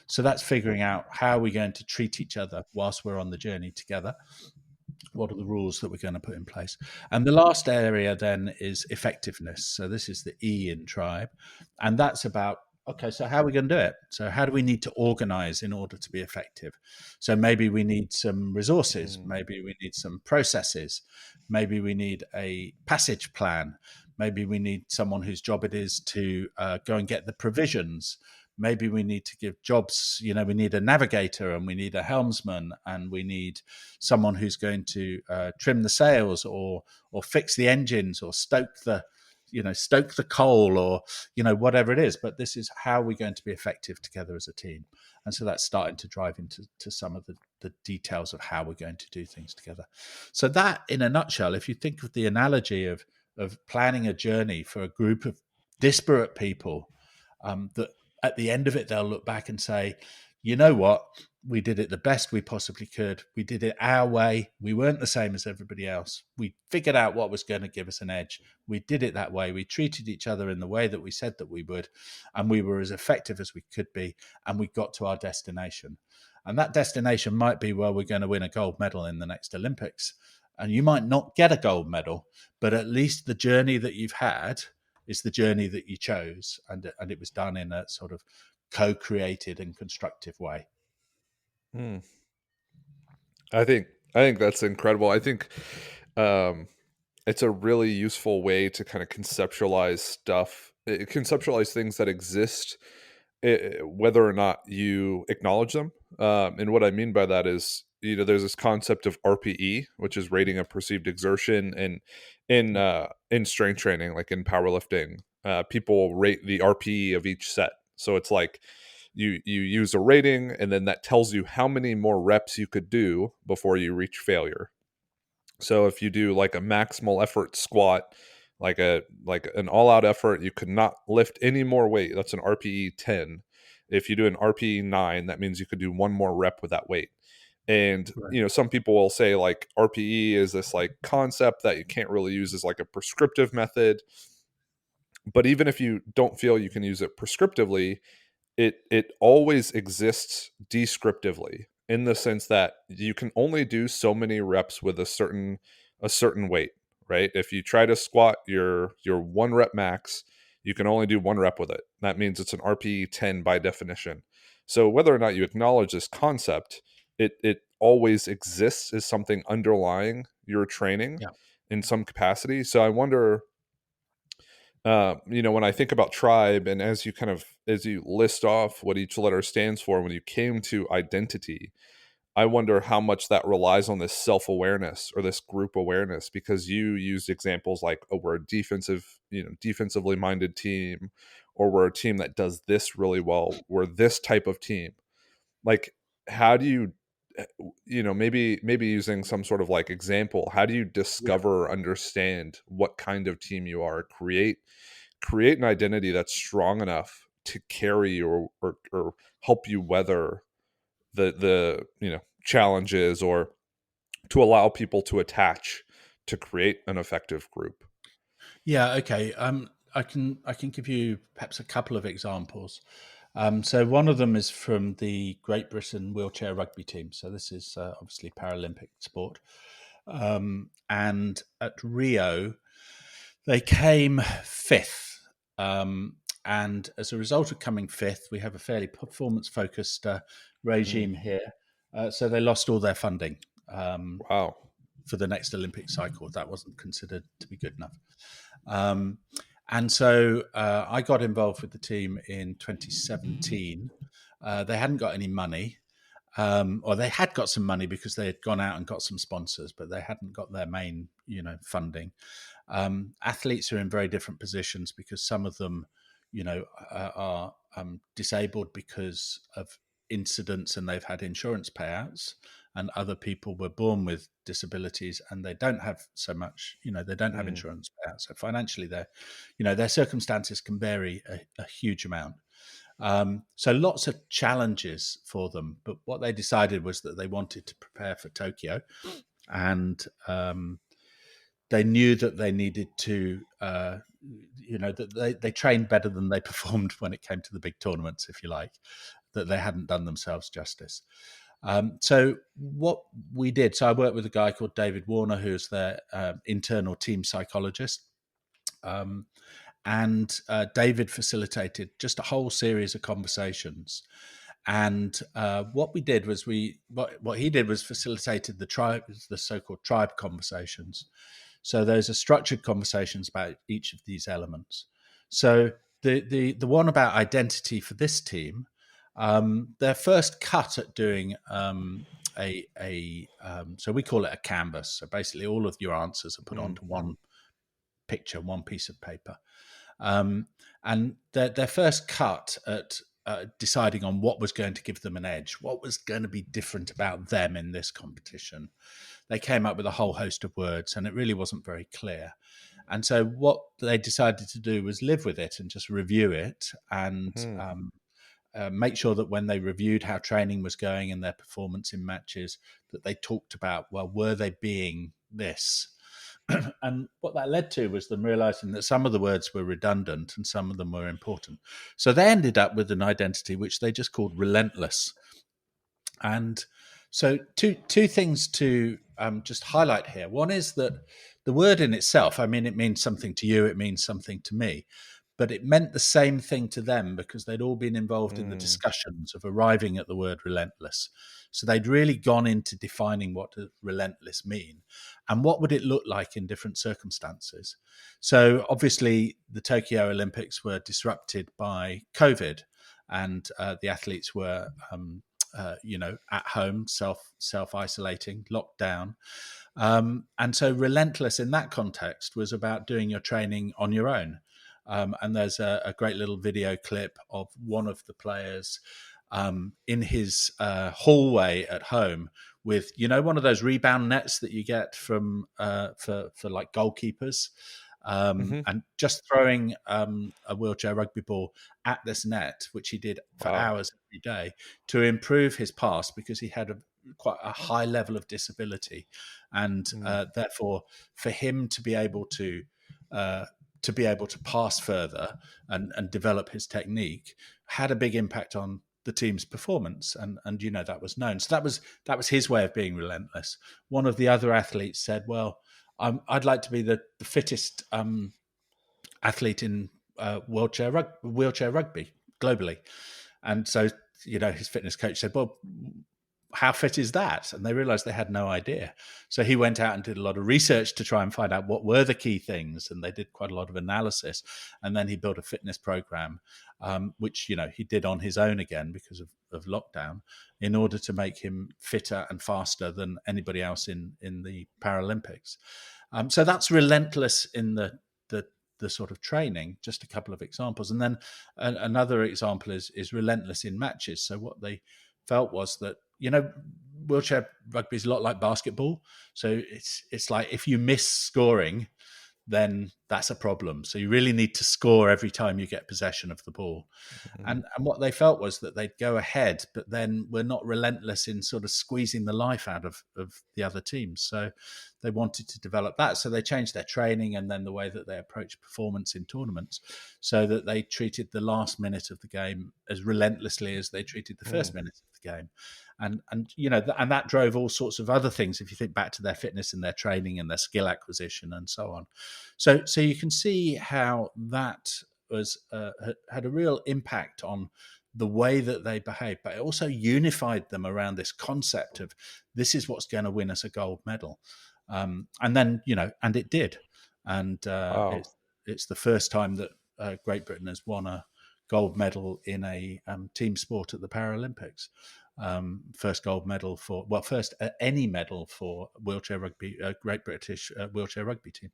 So that's figuring out how we're going to treat each other whilst we're on the journey together. What are the rules that we're going to put in place? And the last area then is effectiveness. So this is the E in tribe. And that's about, okay, so how are we going to do it? So how do we need to organize in order to be effective? So maybe we need some resources. Maybe we need some processes. Maybe we need a passage plan. Maybe we need someone whose job it is to go and get the provisions. Maybe we need to give jobs, we need a navigator, and we need a helmsman, and we need someone who's going to trim the sails or fix the engines or stoke the coal, or whatever it is. But this is how we're going to be effective together as a team. And so that's starting to drive into some of the details of how we're going to do things together. So that, in a nutshell, if you think of the analogy of planning a journey for a group of disparate people, that at the end of it, they'll look back and say, you know what? We did it the best we possibly could. We did it our way. We weren't the same as everybody else. We figured out what was going to give us an edge. We did it that way. We treated each other in the way that we said that we would, and we were as effective as we could be, and we got to our destination. And that destination might be, well, we're going to win a gold medal in the next Olympics. And you might not get a gold medal, but at least the journey that you've had is the journey that you chose, and it was done in a sort of co-created and constructive way. I think that's incredible. I think it's a really useful way to kind of conceptualize things that exist, whether or not you acknowledge them. And what I mean by that is, there's this concept of RPE, which is rating of perceived exertion, and in strength training, like in powerlifting, people rate the RPE of each set. So it's like you use a rating, and then that tells you how many more reps you could do before you reach failure. So if you do like a maximal effort squat, like an all-out effort, you could not lift any more weight. That's an RPE 10. If you do an RPE 9, that means you could do one more rep with that weight. And Right. some people will say like RPE is this like concept that you can't really use as like a prescriptive method. But even if you don't feel you can use it prescriptively, it always exists descriptively, in the sense that you can only do so many reps with a certain weight, right? If you try to squat your 1 rep max, you can only do 1 rep with it. That means it's an RPE 10 by definition. So whether or not you acknowledge this concept, it always exists as something underlying your training Yeah. in some capacity. So I wonder, when I think about tribe, and as you list off what each letter stands for, when you came to identity, I wonder how much that relies on this self-awareness or this group awareness, because you used examples like, oh, we're a defensively minded team, or we're a team that does this really well. We're this type of team. Like, how do you, maybe using some sort of like example, how do you Yeah. discover or understand what kind of team you are, create an identity that's strong enough to carry or help you weather the challenges, or to allow people to attach to create an effective group? Yeah. Okay. I can give you perhaps a couple of examples. So one of them is from the Great Britain wheelchair rugby team. So this is obviously Paralympic sport. And at Rio, they came fifth. And as a result of coming fifth, we have a fairly performance-focused Mm. regime here. So they lost all their funding Wow. for the next Olympic cycle. That wasn't considered to be good enough. Um, and so I got involved with the team in 2017. They hadn't got any money, or they had got some money because they had gone out and got some sponsors, but they hadn't got their main, funding. Athletes are in very different positions because some of them, are disabled because of incidents and they've had insurance payouts, and other people were born with disabilities and they don't have so much, they don't have Mm. insurance payouts. So financially, their circumstances can vary a huge amount. So lots of challenges for them. But what they decided was that they wanted to prepare for Tokyo, and they knew that they needed to, that they trained better than they performed when it came to the big tournaments, if you like, that they hadn't done themselves justice. So what we did, so I worked with a guy called David Warner, who's their internal team psychologist. And David facilitated just a whole series of conversations. And what we did was what he did was facilitated the so-called tribe conversations. So those are structured conversations about each of these elements. So the one about identity for this team, their first cut at doing so we call it a canvas. So basically, all of your answers are put Mm. onto one picture, one piece of paper. And their first cut at deciding on what was going to give them an edge, what was going to be different about them in this competition, they came up with a whole host of words, and it really wasn't very clear. And so what they decided to do was live with it and just review it, and Mm. make sure that when they reviewed how training was going and their performance in matches, that they talked about, well, were they being this? And what that led to was them realizing that some of the words were redundant and some of them were important. So they ended up with an identity which they just called relentless. And so two things to just highlight here. One is that the word in itself, I mean, it means something to you, it means something to me, but it meant the same thing to them because they'd all been involved in the Mm. discussions of arriving at the word relentless. So they'd really gone into defining what does relentless mean and what would it look like in different circumstances. So obviously the Tokyo Olympics were disrupted by COVID, and the athletes were at home, self isolating, locked down. And so relentless in that context was about doing your training on your own. And there's a great little video clip of one of the players in his hallway at home with, one of those rebound nets that you get from for like goalkeepers, Hmm. and just throwing a wheelchair rugby ball at this net, which he did for Wow. hours every day to improve his pass because he had quite a high level of disability, and Mm. therefore for him to be able to pass further and develop his technique had a big impact on the team's performance, and that was known. So that was his way of being relentless. One of the other athletes said, "Well, I'd like to be the fittest athlete in wheelchair rugby globally," and so his fitness coach said, "Well, how fit is that?" And they realized they had no idea. So he went out and did a lot of research to try and find out what were the key things. And they did quite a lot of analysis. And then he built a fitness program, which, he did on his own again because of lockdown, in order to make him fitter and faster than anybody else in the Paralympics. So that's relentless in the sort of training, just a couple of examples. And then another example is relentless in matches. So what they felt was that, wheelchair rugby is a lot like basketball. So it's like if you miss scoring, then that's a problem. So you really need to score every time you get possession of the ball. Mm. And what they felt was that they'd go ahead, but then we're not relentless in sort of squeezing the life out of the other teams. So they wanted to develop that. So they changed their training and then the way that they approach performance in tournaments, so that they treated the last minute of the game as relentlessly as they treated the first Mm. minute of the game. And and that drove all sorts of other things. If you think back to their fitness and their training and their skill acquisition and so on, so you can see how that was had a real impact on the way that they behaved, but it also unified them around this concept of this is what's going to win us a gold medal. And then and it did, and Wow. it's the first time that Great Britain has won a gold medal in a team sport at the Paralympics. First gold medal first any medal for wheelchair rugby, Great British wheelchair rugby team.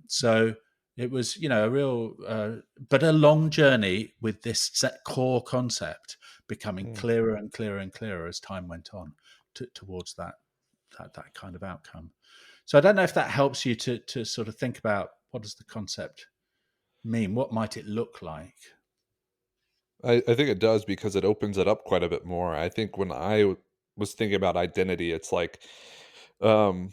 So it was, a real, but a long journey with this set core concept becoming Mm. clearer and clearer and clearer as time went on towards that kind of outcome. So I don't know if that helps you to sort of think about what does the concept mean? What might it look like? I think it does because it opens it up quite a bit more. I think when was thinking about identity, it's like, um,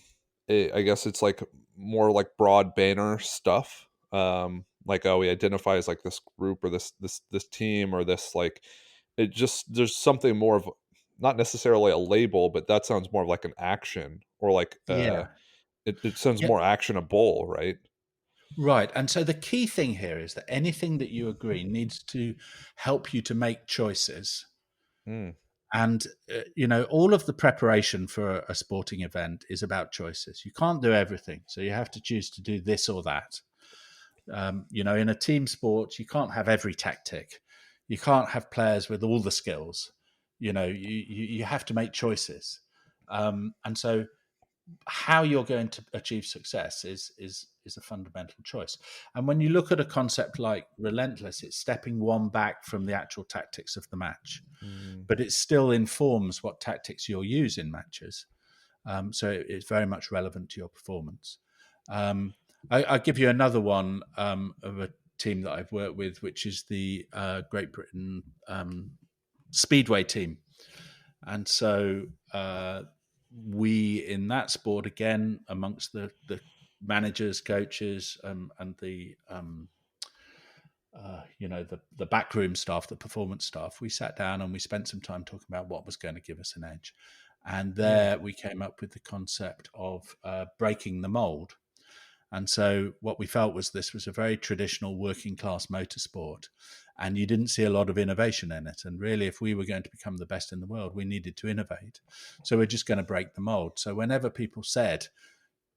I guess it's like more like broad banner stuff. Like, oh, we identify as like this group or this team or this like, it just there's something more of not necessarily a label, but that sounds more of like an action or like Yeah. it sounds Yeah. more actionable, right? Right. And so the key thing here is that anything that you agree needs to help you to make choices. Mm. And, all of the preparation for a sporting event is about choices. You can't do everything. So you have to choose to do this or that. In a team sport, you can't have every tactic. You can't have players with all the skills. You have to make choices. And so how you're going to achieve success is a fundamental choice. And when you look at a concept like relentless, it's stepping one back from the actual tactics of the match, Mm. but it still informs what tactics you'll use in matches. So it's very much relevant to your performance. I'll give you another one of a team that I've worked with, which is the Great Britain Speedway team. And so we, in that sport, again, amongst the managers, coaches, and the backroom staff, the performance staff, we sat down and we spent some time talking about what was going to give us an edge. And Mm. there we came up with the concept of breaking the mold. And so what we felt was this was a very traditional working class motorsport, and you didn't see a lot of innovation in it. And really, if we were going to become the best in the world, we needed to innovate. So we're just going to break the mold. So whenever people said,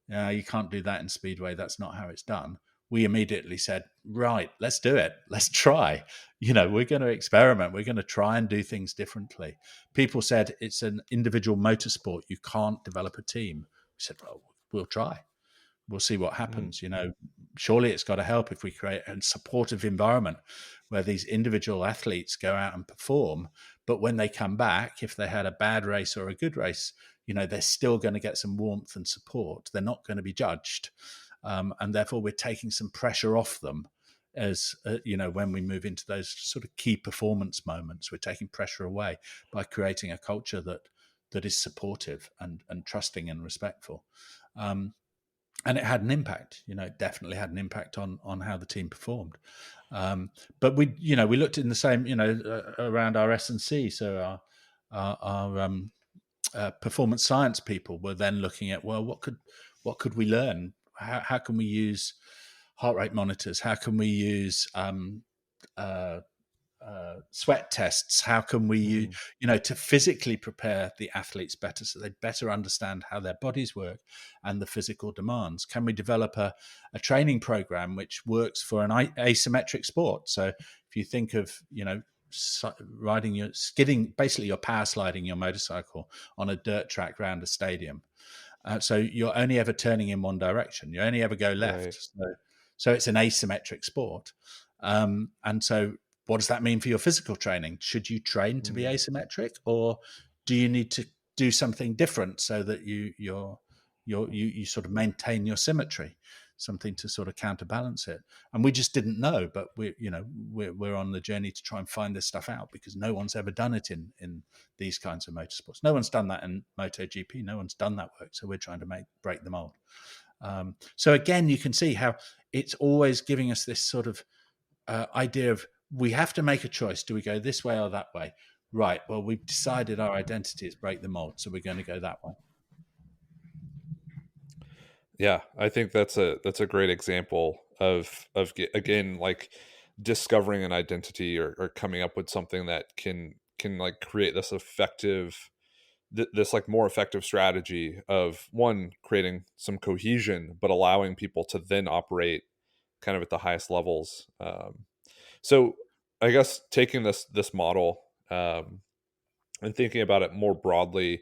you can't do that in Speedway, that's not how it's done, we immediately said, right, let's do it. Let's try. We're going to experiment. We're going to try and do things differently. People said it's an individual motorsport. You can't develop a team. We said, well, we'll try. We'll see what Mm. happens. Surely it's got to help if we create a supportive environment where these individual athletes go out and perform. But when they come back, if they had a bad race or a good race, they're still going to get some warmth and support. They're not going to be judged. And therefore, we're taking some pressure off them as, when we move into those sort of key performance moments, we're taking pressure away by creating a culture that is supportive and trusting and respectful. And it had an impact. It definitely had an impact on how the team performed. But we looked in the same, around our S&C. So our performance science people were then looking at, well, what could we learn? How can we use heart rate monitors? How can we use uh, sweat tests? How can we, Mm. to physically prepare the athletes better so they better understand how their bodies work and the physical demands? Can we develop a training program which works for an asymmetric sport? So if you think of, skidding, basically you're power sliding your motorcycle on a dirt track around a stadium. So you're only ever turning in one direction. You only ever go Right. left. So it's an asymmetric sport. And so what does that mean for your physical training? Should you train to be Mm. asymmetric, or do you need to do something different so that you sort of maintain your symmetry? something to sort of counterbalance it. And we just didn't know, but we're on the journey to try and find this stuff out, because no one's ever done it in these kinds of motorsports. No one's done that in MotoGP. No one's done that work. So we're trying to break the mold. So again, you can see how it's always giving us this sort of idea of, we have to make a choice. Do we go this way or that way? Right. Well, we've decided our identity is break the mold, so we're going to go that way. Yeah, I think that's a great example of again, like discovering an identity, or coming up with something that can like create this effective, this like more effective strategy of, one, creating some cohesion, but allowing people to then operate kind of at the highest levels. So I guess taking this model, and thinking about it more broadly,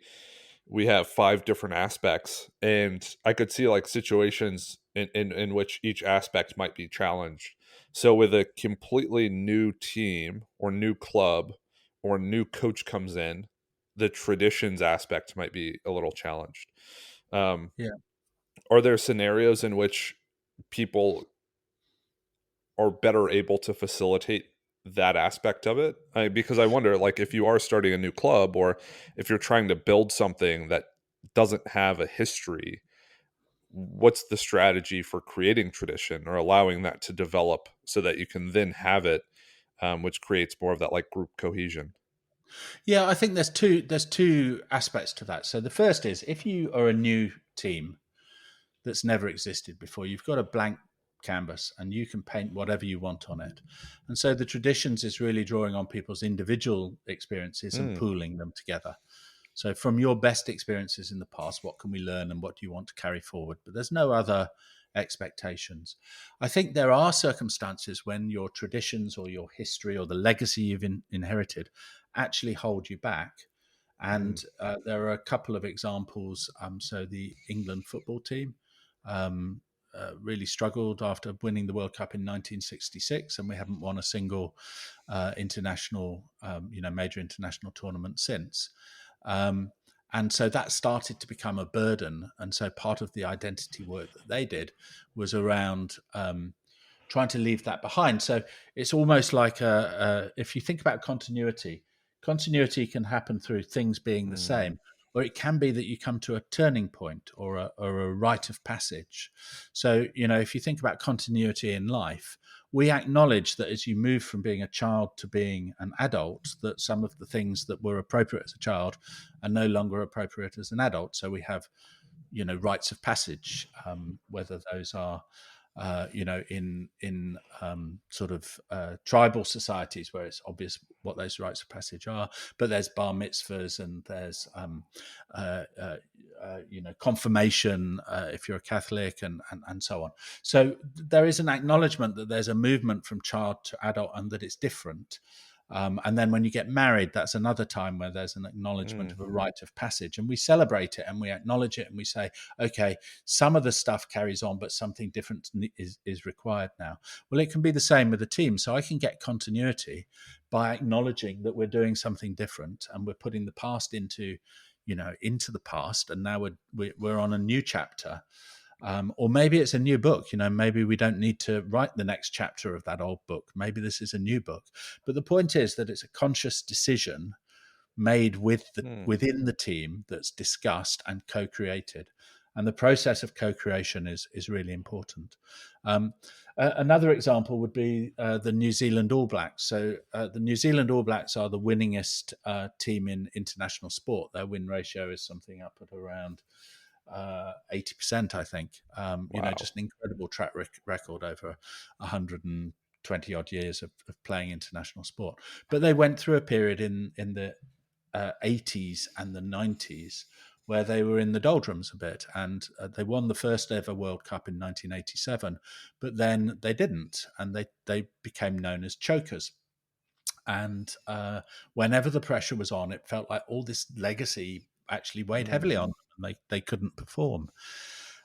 we have five different aspects, and I could see like situations in which each aspect might be challenged. So with a completely new team or new club or new coach comes in, the traditions aspect might be a little challenged. um, Yeah. are there scenarios in which people are better able to facilitate that aspect of it? Because I wonder, like, if you are starting a new club, or if you're trying to build something that doesn't have a history, what's the strategy for creating tradition or allowing that to develop so that you can then have it, which creates more of that like group cohesion? Yeah, I think there's two aspects to that. So the first is, if you are a new team that's never existed before, you've got a blank canvas and you can paint whatever you want on it. And so the traditions is really drawing on people's individual experiences and Mm, pooling them together. So from your best experiences in the past, what can we learn and what do you want to carry forward? But there's no other expectations. I think there are circumstances when your traditions or your history or the legacy you've inherited actually hold you back. mm, And there are a couple of examples. So the England football team really struggled after winning the World Cup in 1966, and we haven't won a single major international tournament since. Um, and so that started to become a burden. And so part of the identity work that they did was around trying to leave that behind. So it's almost like if you think about continuity, continuity can happen through things being the mm, same, or it can be that you come to a turning point or a rite of passage. So, if you think about continuity in life, we acknowledge that as you move from being a child to being an adult, that some of the things that were appropriate as a child are no longer appropriate as an adult. So we have, rites of passage, whether those are in sort of tribal societies where it's obvious what those rites of passage are, but there's bar mitzvahs and there's confirmation if you're a Catholic, and so on. So there is an acknowledgement that there's a movement from child to adult and that it's different. And then when you get married, that's another time where there's an acknowledgement mm, of a rite of passage, and we celebrate it and we acknowledge it and we say, okay, some of the stuff carries on, but something different is required now. Well, it can be the same with a team. So I can get continuity by acknowledging that we're doing something different and we're putting the past into the past, and now we're on a new chapter. Or maybe it's a new book. Maybe we don't need to write the next chapter of that old book. Maybe this is a new book. But the point is that it's a conscious decision made mm, within the team that's discussed and co-created. And the process of co-creation is really important. Another example would be the New Zealand All Blacks. So the New Zealand All Blacks are the winningest team in international sport. Their win ratio is something up at around 80%, I think. wow. Just an incredible track record over 120 odd years of playing international sport. But they went through a period in the 80s and the 90s where they were in the doldrums a bit, and they won the first ever World Cup in 1987, but then they didn't, and they became known as chokers. And whenever the pressure was on, it felt like all this legacy actually weighed heavily Mm, on them, and they couldn't perform.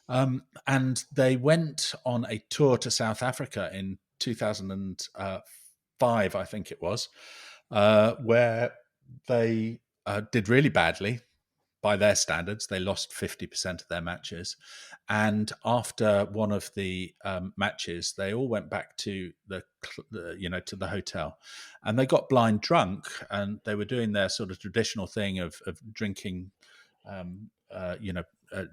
And they went on a tour to South Africa in 2005, I think it was, where they did really badly. by their standards, they lost 50% of their matches. And after one of the matches, they all went back to to the hotel, and they got blind drunk, and they were doing their sort of traditional thing of drinking, um, uh, you know, uh,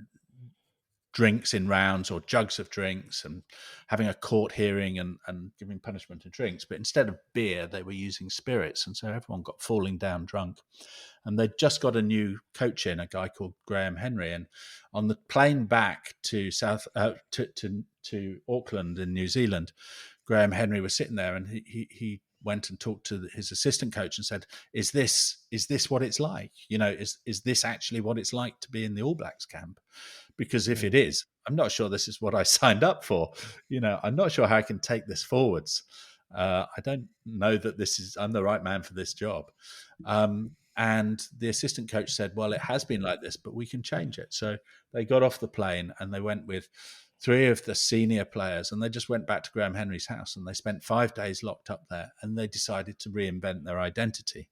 drinks in rounds or jugs of drinks, and having a court hearing and giving punishment to drinks. But instead of beer, they were using spirits. And so everyone got falling down drunk. And they'd just got a new coach in, a guy called Graham Henry. And on the plane back to to Auckland in New Zealand, Graham Henry was sitting there, and he went and talked to his assistant coach and said, is this what it's like? Is this actually what it's like to be in the All Blacks camp? Because if it is, I'm not sure this is what I signed up for. I'm not sure how I can take this forwards. I don't know that I'm the right man for this job. And the assistant coach said, well, it has been like this, but we can change it. So they got off the plane and they went with 3 of the senior players, and they just went back to Graham Henry's house, and they spent 5 days locked up there, and they decided to reinvent their identity.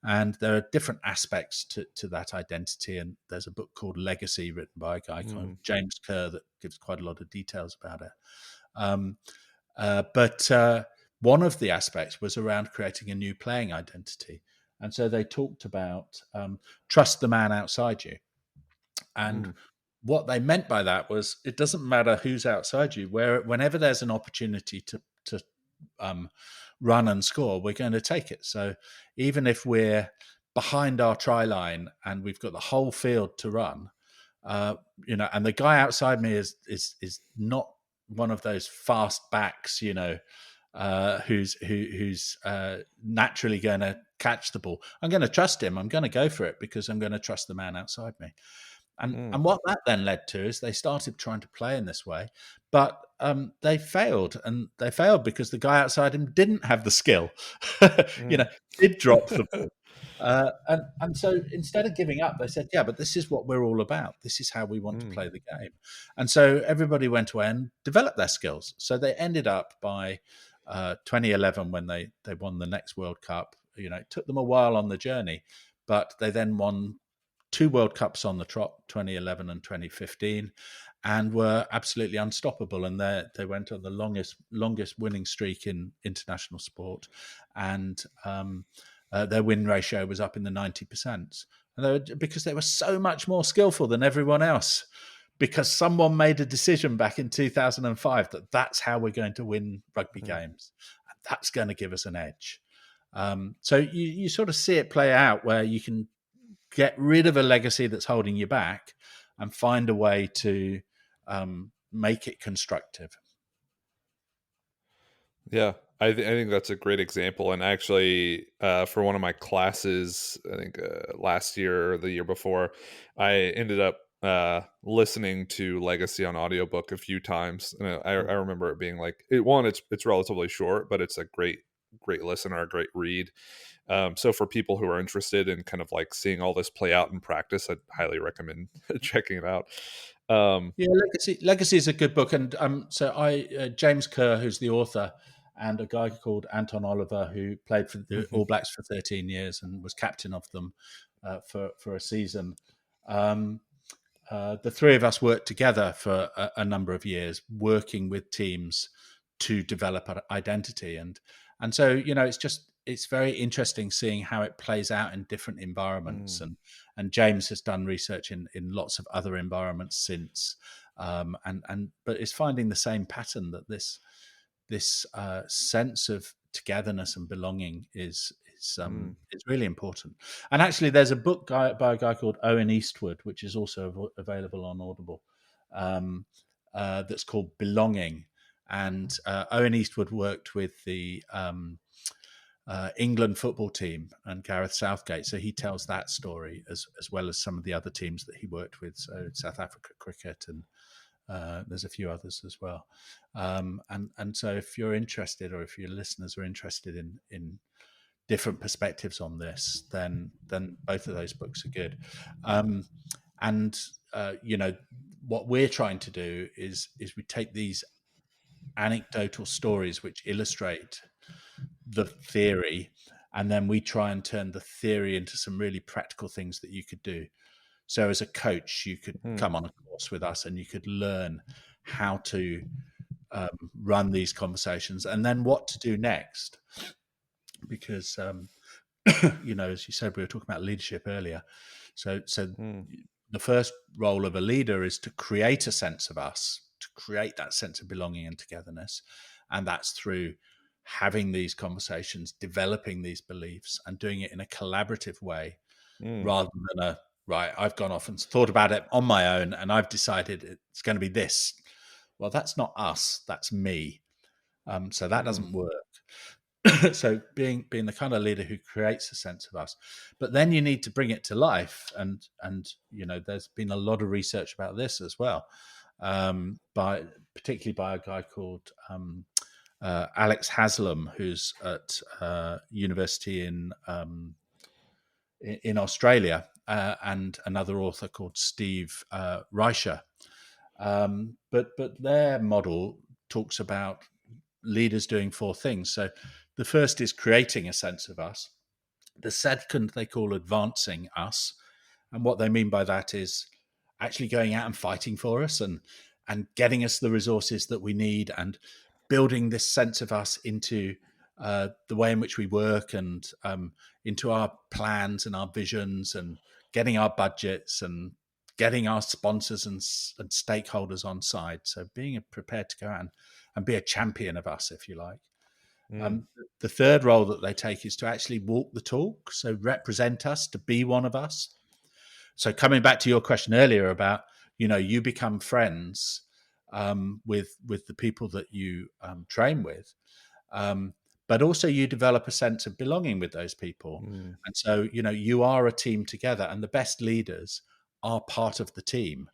And there are different aspects to that identity. And there's a book called Legacy, written by a guy called James Kerr, that gives quite a lot of details about it. But one of the aspects was around creating a new playing identity. And so they talked about trust the man outside you. And what they meant by that was, it doesn't matter who's outside you. Whenever there's an opportunity to run and score, we're going to take it. So even if we're behind our try line and we've got the whole field to run, and the guy outside me is not one of those fast backs, who's naturally going to catch the ball. I'm going to trust him. I'm going to go for it because I'm going to trust the man outside me. And what that then led to is they started trying to play in this way, but they failed. And they failed because the guy outside him didn't have the skill, did drop the ball. And so instead of giving up, they said, yeah, but this is what we're all about. This is how we want to play the game. And so everybody went away and developed their skills. So they ended up by 2011, when they won the next World Cup. It took them a while on the journey, but they then won 2 World Cups on the trot, 2011 and 2015, and were absolutely unstoppable. And they went on the longest winning streak in international sport. And their win ratio was up in the 90%. And because they were so much more skillful than everyone else, because someone made a decision back in 2005 that that's how we're going to win rugby games. And that's going to give us an edge. So you sort of see it play out, where you can get rid of a legacy that's holding you back and find a way to make it constructive. Yeah, I think that's a great example. And actually, for one of my classes, I think last year or the year before, I ended up listening to Legacy on audiobook a few times. And I remember it being like, it's relatively short, but it's a great listen or a great read. So for people who are interested in kind of like seeing all this play out in practice, I'd highly recommend checking it out. Yeah, Legacy is a good book. And James Kerr, who's the author, and a guy called Anton Oliver, who played for the All Blacks for 13 years and was captain of them for a season. The 3 of us worked together for a number of years, working with teams to develop an identity. And so, it's very interesting seeing how it plays out in different environments. And James has done research in lots of other environments since, but is finding the same pattern, that this sense of togetherness and belonging is really important. And actually, there's a book by a guy called Owen Eastwood, which is also available on Audible, that's called Belonging. And Owen Eastwood worked with the England football team and Gareth Southgate, so he tells that story as well as some of the other teams that he worked with, so South Africa cricket, and there's a few others as well. And so if you're interested, or if your listeners are interested in different perspectives on this, then both of those books are good. What we're trying to do is we take these anecdotal stories which illustrate the theory, and then we try and turn the theory into some really practical things that you could do. So as a coach, you could Mm. come on a course with us and you could learn how to run these conversations and then what to do next. Because, as you said, we were talking about leadership earlier. So Mm. the first role of a leader is to create a sense of us, to create that sense of belonging and togetherness. And that's through having these conversations, developing these beliefs, and doing it in a collaborative way Mm. rather than right, I've gone off and thought about it on my own and I've decided it's going to be this. Well, that's not us, that's me. So that Mm. doesn't work. So being the kind of leader who creates a sense of us, but then you need to bring it to life, and there's been a lot of research about this as well, by particularly by a guy called Alex Haslam, who's at university in Australia, and another author called Steve Reicher. But their model talks about leaders doing four things. So the first is creating a sense of us. The second they call advancing us. And what they mean by that is actually going out and fighting for us and getting us the resources that we need and building this sense of us into the way in which we work and into our plans and our visions and getting our budgets and getting our sponsors and stakeholders on side. So being prepared to go out and be a champion of us, if you like. Mm. Um, the third role that they take is to actually walk the talk, so represent us, to be one of us. So coming back to your question earlier about, you become friends with the people that you train with, um, but also you develop a sense of belonging with those people. Mm. And so, you are a team together, and the best leaders are part of the team.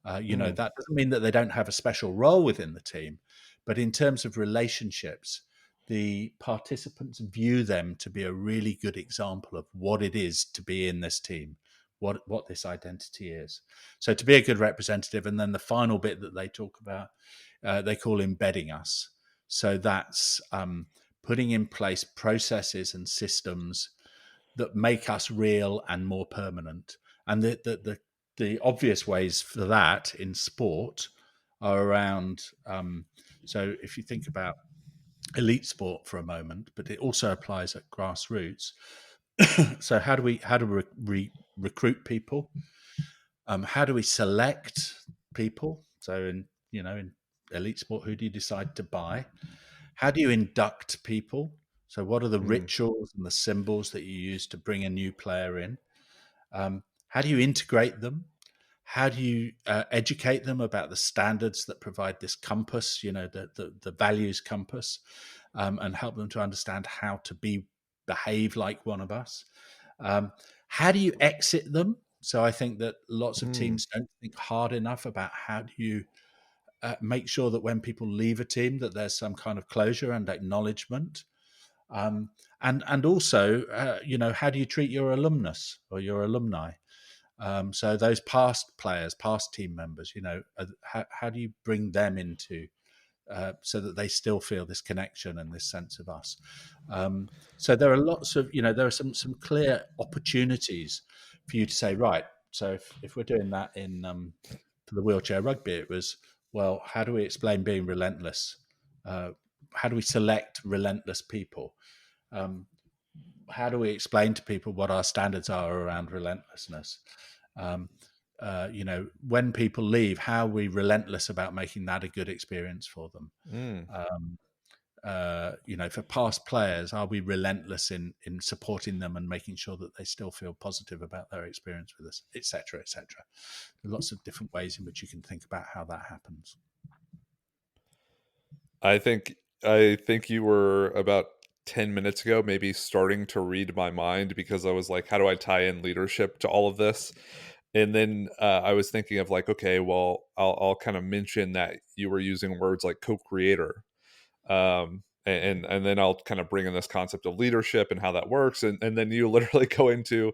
Mm. That doesn't mean that they don't have a special role within the team, but in terms of relationships, the participants view them to be a really good example of what it is to be in this team, what this identity is. So to be a good representative, and then the final bit that they talk about, they call embedding us. So that's putting in place processes and systems that make us real and more permanent. And the obvious ways for that in sport are around. So if you think about elite sport for a moment, but it also applies at grassroots. So how do we recruit people? How do we select people? So in elite sport, who do you decide to buy? How do you induct people? So what are the Mm. rituals and the symbols that you use to bring a new player in? How do you integrate them? How do you educate them about the standards that provide this compass, the values compass, and help them to understand how to behave like one of us? How do you exit them? So I think that lots of Mm. teams don't think hard enough about how do you make sure that when people leave a team that there's some kind of closure and acknowledgement. And also, how do you treat your alumnus or your alumni? So those past players, past team members, how do you bring them into so that they still feel this connection and this sense of us? So there are lots of, there are some clear opportunities for you to say, right. So if we're doing that in for the wheelchair rugby, it was, well, how do we explain being relentless? How do we select relentless people? Um, how do we explain to people what our standards are around relentlessness? Um, when people leave, how are we relentless about making that a good experience for them? Mm. Um, for past players, are we relentless in supporting them and making sure that they still feel positive about their experience with us, et cetera, et cetera? There are lots of different ways in which you can think about how that happens. I think I think you were about 10 minutes ago maybe starting to read my mind because I was like, how do I tie in leadership to all of this? And then I was thinking of like, okay, well, I'll kind of mention that you were using words like co-creator, and then I'll kind of bring in this concept of leadership and how that works, and then you literally go into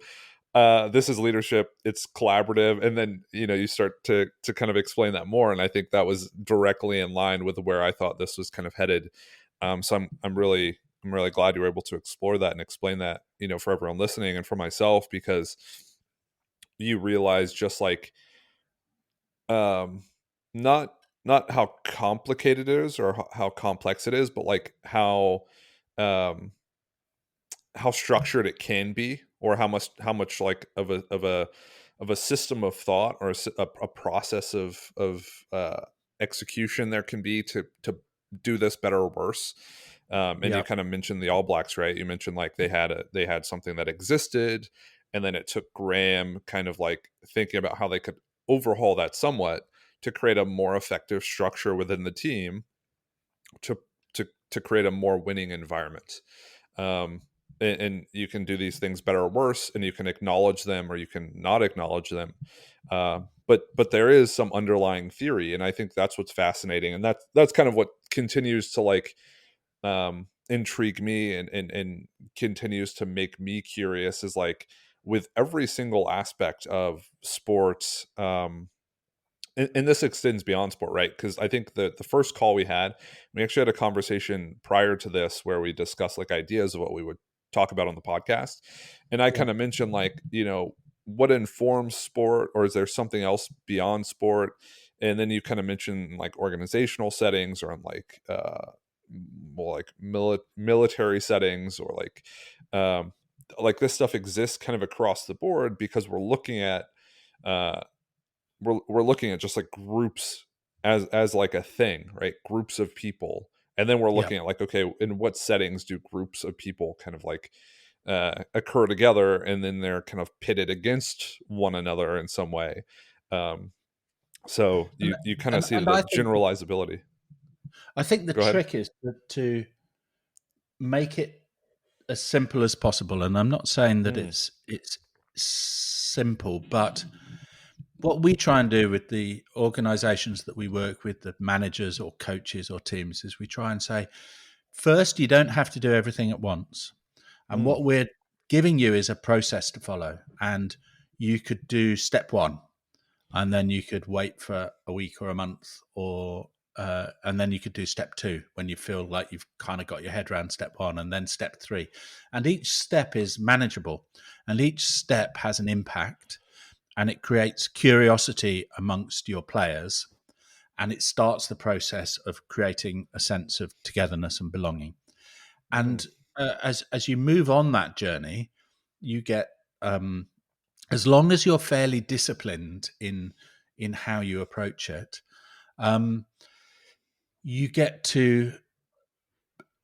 this is leadership, it's collaborative, and then you start to kind of explain that more, and I think that was directly in line with where I thought this was kind of headed. So I'm really glad you were able to explore that and explain that for everyone listening and for myself, because you realize just like um not not how complicated it is or how complex it is, but like um how structured it can be, or how much like of a system of thought, or a process of execution there can be to do this better or worse. And you Yeah. kind of mentioned the All Blacks, right? You mentioned like they had something that existed, and then it took Graham kind of like thinking about how they could overhaul that somewhat to create a more effective structure within the team to to create a more winning environment. um, and you can do these things better or worse, and you can acknowledge them or you can not acknowledge them. But there is some underlying theory, and I think that's what's fascinating, and that's kind of what continues to like intrigue me, and continues to make me curious, is like with every single aspect of sports. And this extends beyond sport, right? Because I think the first call we actually had a conversation prior to this where we discussed like ideas of what we would talk about on the podcast. And I Yeah. kind of mentioned like, what informs sport, or is there something else beyond sport? And then you kind of mentioned like organizational settings, or in like more like military settings, or like this stuff exists kind of across the board, because uh we're looking at just like groups as like a thing, right? Groups of people. And then we're Yeah. looking at like, okay, in what settings do groups of people kind of like occur together, and then they're kind of pitted against one another in some way. um so And you kind of and see and the I think generalizability. the Go ahead. trick is to make it as simple as possible. And I'm not saying that Mm, it's simple, but what we try and do with the organizations that we work with, the managers or coaches or teams, is we try and say, first, you don't have to do everything at once. And mm, what we're giving you is a process to follow. And you could do step one, and then you could wait for a week or a month, or and then you could do step two when you feel like you've kind of got your head around step one, and then step three. And each step is manageable, and each step has an impact, and it creates curiosity amongst your players, and it starts the process of creating a sense of togetherness and belonging. mm, And as you move on that journey, you get um, as long as you're fairly disciplined in how you approach it, um, you get to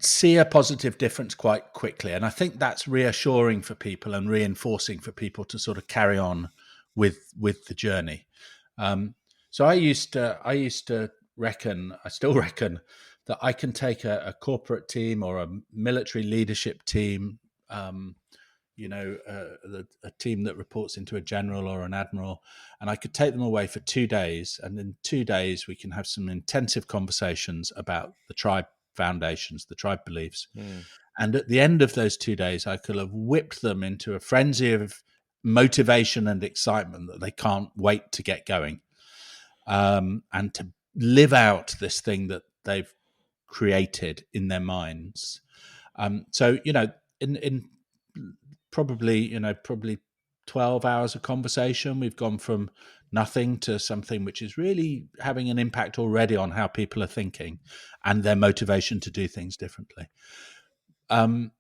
see a positive difference quite quickly. And I think that's reassuring for people and reinforcing for people to sort of carry on with the journey. Um, so I used to reckon, I still reckon, that I can take a corporate team or a military leadership team, um, a team that reports into a general or an admiral, and I could take them away for 2 days, and in 2 days we can have some intensive conversations about the tribe foundations, the tribe beliefs. mm, And at the end of those 2 days, I could have whipped them into a frenzy of motivation and excitement that they can't wait to get going, and to live out this thing that they've created in their minds. So in probably 12 hours of conversation, we've gone from nothing to something which is really having an impact already on how people are thinking and their motivation to do things differently. Um,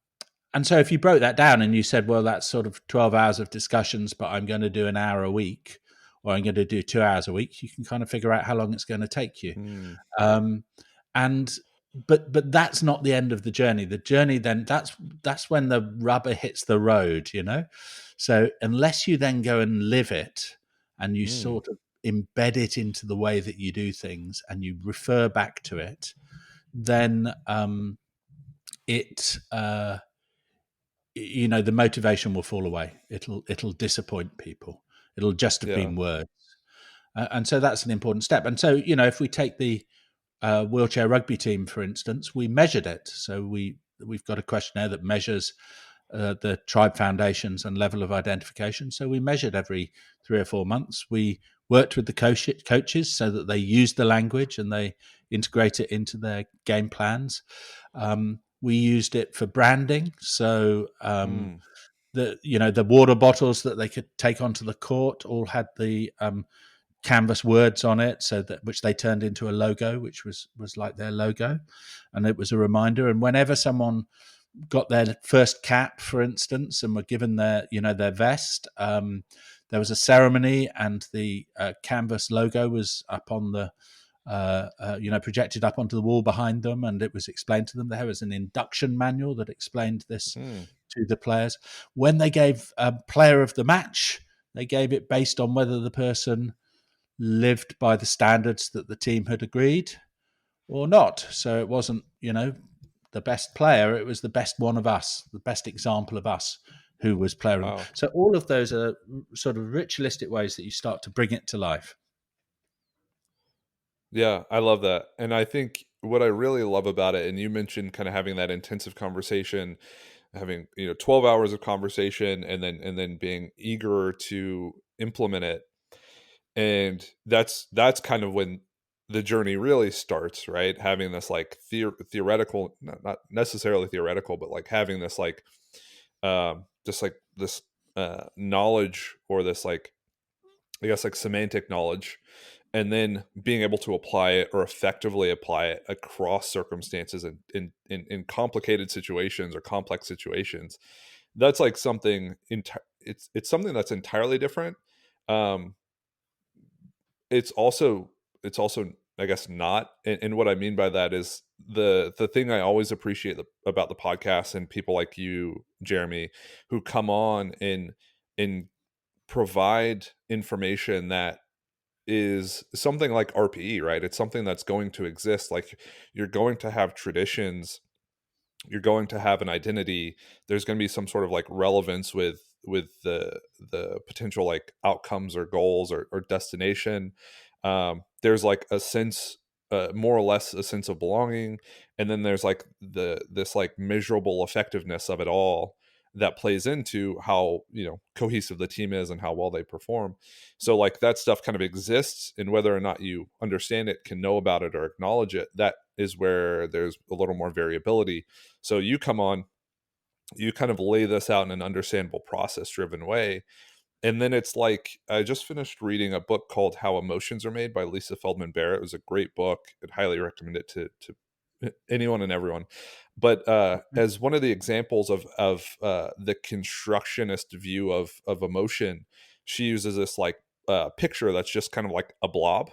and so if you broke that down and you said, well, that's sort of 12 hours of discussions, but I'm going to do an hour a week, or I'm going to do 2 hours a week, you can kind of figure out how long it's going to take you. mm. Um, and but that's not the end of the journey. The journey then, that's when the rubber hits the road. So unless you then go and live it, and you Mm. sort of embed it into the way that you do things, and you refer back to it, then it the motivation will fall away. It'll disappoint people. It'll just have Yeah. been words. And so that's an important step. And so if we take the wheelchair rugby team, for instance, we measured it. So we've got a questionnaire that measures the tribe foundations and level of identification. So we measured every 3 or 4 months. We worked with the coaches so that they use the language and they integrate it into their game plans. We used it for branding. So Mm. the water bottles that they could take onto the court all had the canvas words on it, so that which they turned into a logo, which was like their logo, and it was a reminder. And whenever someone got their first cap, for instance, and were given their vest, there was a ceremony, and the canvas logo was up on the projected up onto the wall behind them, and it was explained to them. There was an induction manual that explained this Mm. to the players. When they gave a player of the match, they gave it based on whether the person lived by the standards that the team had agreed or not. So it wasn't, the best player, it was the best one of us, the best example of us who was player of. Wow. So all of those are sort of ritualistic ways that you start to bring it to life. Yeah, I love that. And I think what I really love about it, and you mentioned kind of having that intensive conversation, having 12 hours of conversation, and then being eager to implement it. And that's kind of when the journey really starts, right? Having this like theoretical, not necessarily theoretical, but like having this like just like this knowledge, or this like, I guess, like semantic knowledge, and then being able to apply it, or effectively apply it across circumstances, and in complicated situations or complex situations. That's like something it's something that's entirely different. Um, it's also I guess not, and what I mean by that is the thing I always appreciate about the podcast and people like you, Jeremy, who come on and provide information that is something like RPE, right? It's something that's going to exist. Like, you're going to have traditions, you're going to have an identity. There's going to be some sort of like relevance with the potential like outcomes or goals, or destination. There's like a sense, more or less a sense of belonging, and then there's like this like measurable effectiveness of it all that plays into how cohesive the team is and how well they perform. So like that stuff kind of exists, and whether or not you understand it, can know about it, or acknowledge it, that is where there's a little more variability. So you come on, you kind of lay this out in an understandable, process driven way. And then it's like, I just finished reading a book called How Emotions Are Made by Lisa Feldman Barrett. It was a great book. I'd highly recommend it to anyone and everyone. But as one of the examples of the constructionist view of emotion, she uses this like picture that's just kind of like a blob,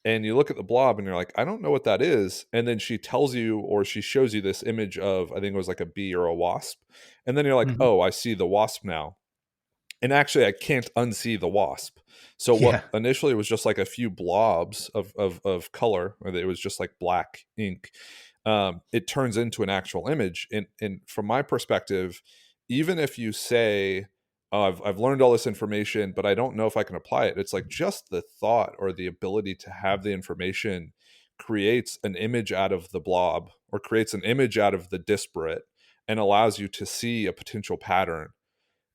and you look at the blob and you're like, I don't know what that is. And then she tells you, or she shows you this image of, I think it was like a bee or a wasp. And then you're like, Mhm. oh, I see the wasp now. And actually I can't unsee the wasp. So what Yeah. initially was just like a few blobs of color, or it was just like black ink, it turns into an actual image. And from my perspective, even if you say, oh, I've learned all this information, but I don't know if I can apply it, it's like just the thought, or the ability to have the information, creates an image out of the blob, or creates an image out of the disparate, and allows you to see a potential pattern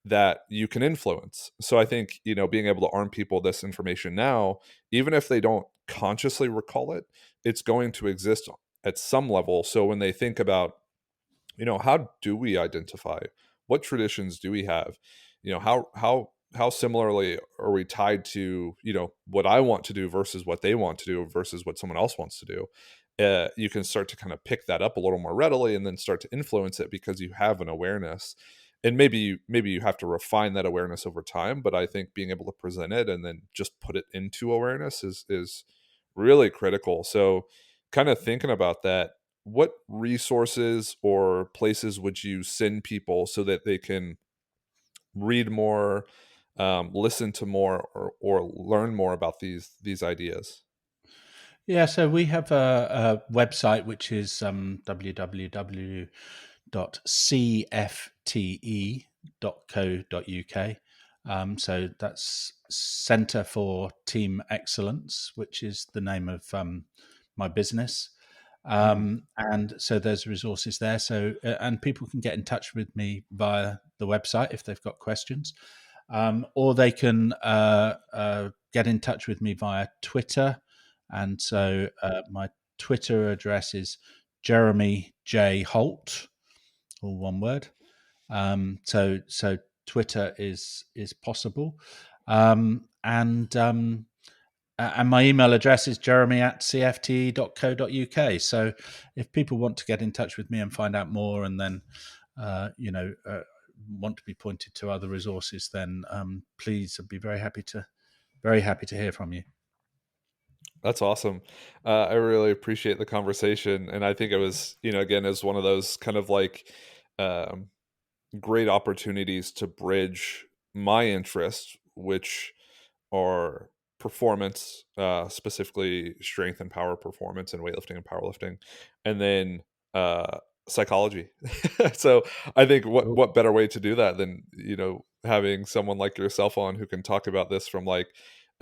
that you can influence. So I think, being able to arm people with this information now, even if they don't consciously recall it, it's going to exist at some level. So when they think about, how do we identify? What traditions do we have? How similarly are we tied to, what I want to do versus what they want to do versus what someone else wants to do? You can start to kind of pick that up a little more readily, and then start to influence it because you have an awareness. And maybe you have to refine that awareness over time, but I think being able to present it and then just put it into awareness is really critical. So kind of thinking about that, what resources or places would you send people so that they can read more, listen to more, or learn more about these ideas? Yeah, so we have a website which is www.cfte.co.uk. So that's Centre for Team Excellence, which is the name of my business. Hmm. And so there's resources there. So and people can get in touch with me via the website if they've got questions, or they can get in touch with me via Twitter. And so my Twitter address is Jeremy J Holt, all one word. So Twitter is possible. And my email address is jeremy@cft.co.uk. So if people want to get in touch with me and find out more, and then want to be pointed to other resources, then please, I'd be very happy to hear from you. That's awesome. I really appreciate the conversation, and I think it was, again, as one of those kind of like um, great opportunities to bridge my interests, which are performance, specifically strength and power performance and weightlifting and powerlifting, and then uh, psychology. So I think Cool. what better way to do that than having someone like yourself on who can talk about this from like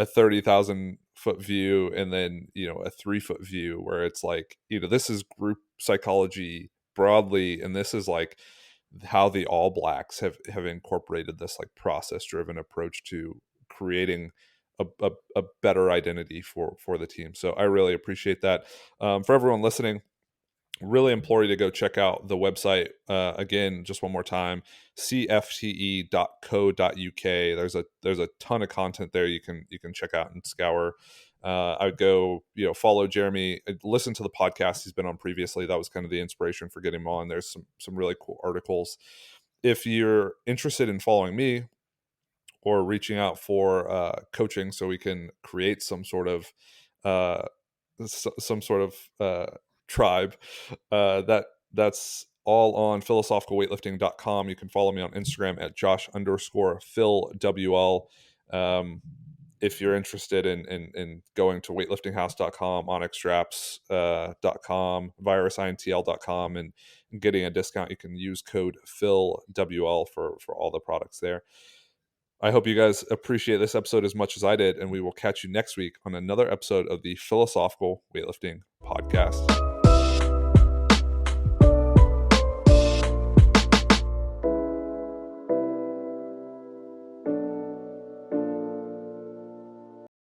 a 30,000-foot view, and then a 3-foot view, where it's like this is group psychology broadly, and this is like how the All Blacks have incorporated this like process driven approach to creating a better identity for the team. So I really appreciate that. For everyone listening, really implore you to go check out the website, again, just one more time, cfte.co.uk. There's a ton of content there you can check out and scour. I would go follow Jeremy, listen to the podcast he's been on previously. That was kind of the inspiration for getting him on. There's some really cool articles. If you're interested in following me or reaching out for coaching, so we can create some sort of uh, tribe, that's all on philosophicalweightlifting.com. You can follow me on Instagram at Josh_PhilWL. If you're interested in going to weightliftinghouse.com, onyxstraps.com, virusintl.com, and getting a discount, you can use code PhilWL for all the products there. I hope you guys appreciate this episode as much as I did, and we will catch you next week on another episode of the Philosophical Weightlifting Podcast.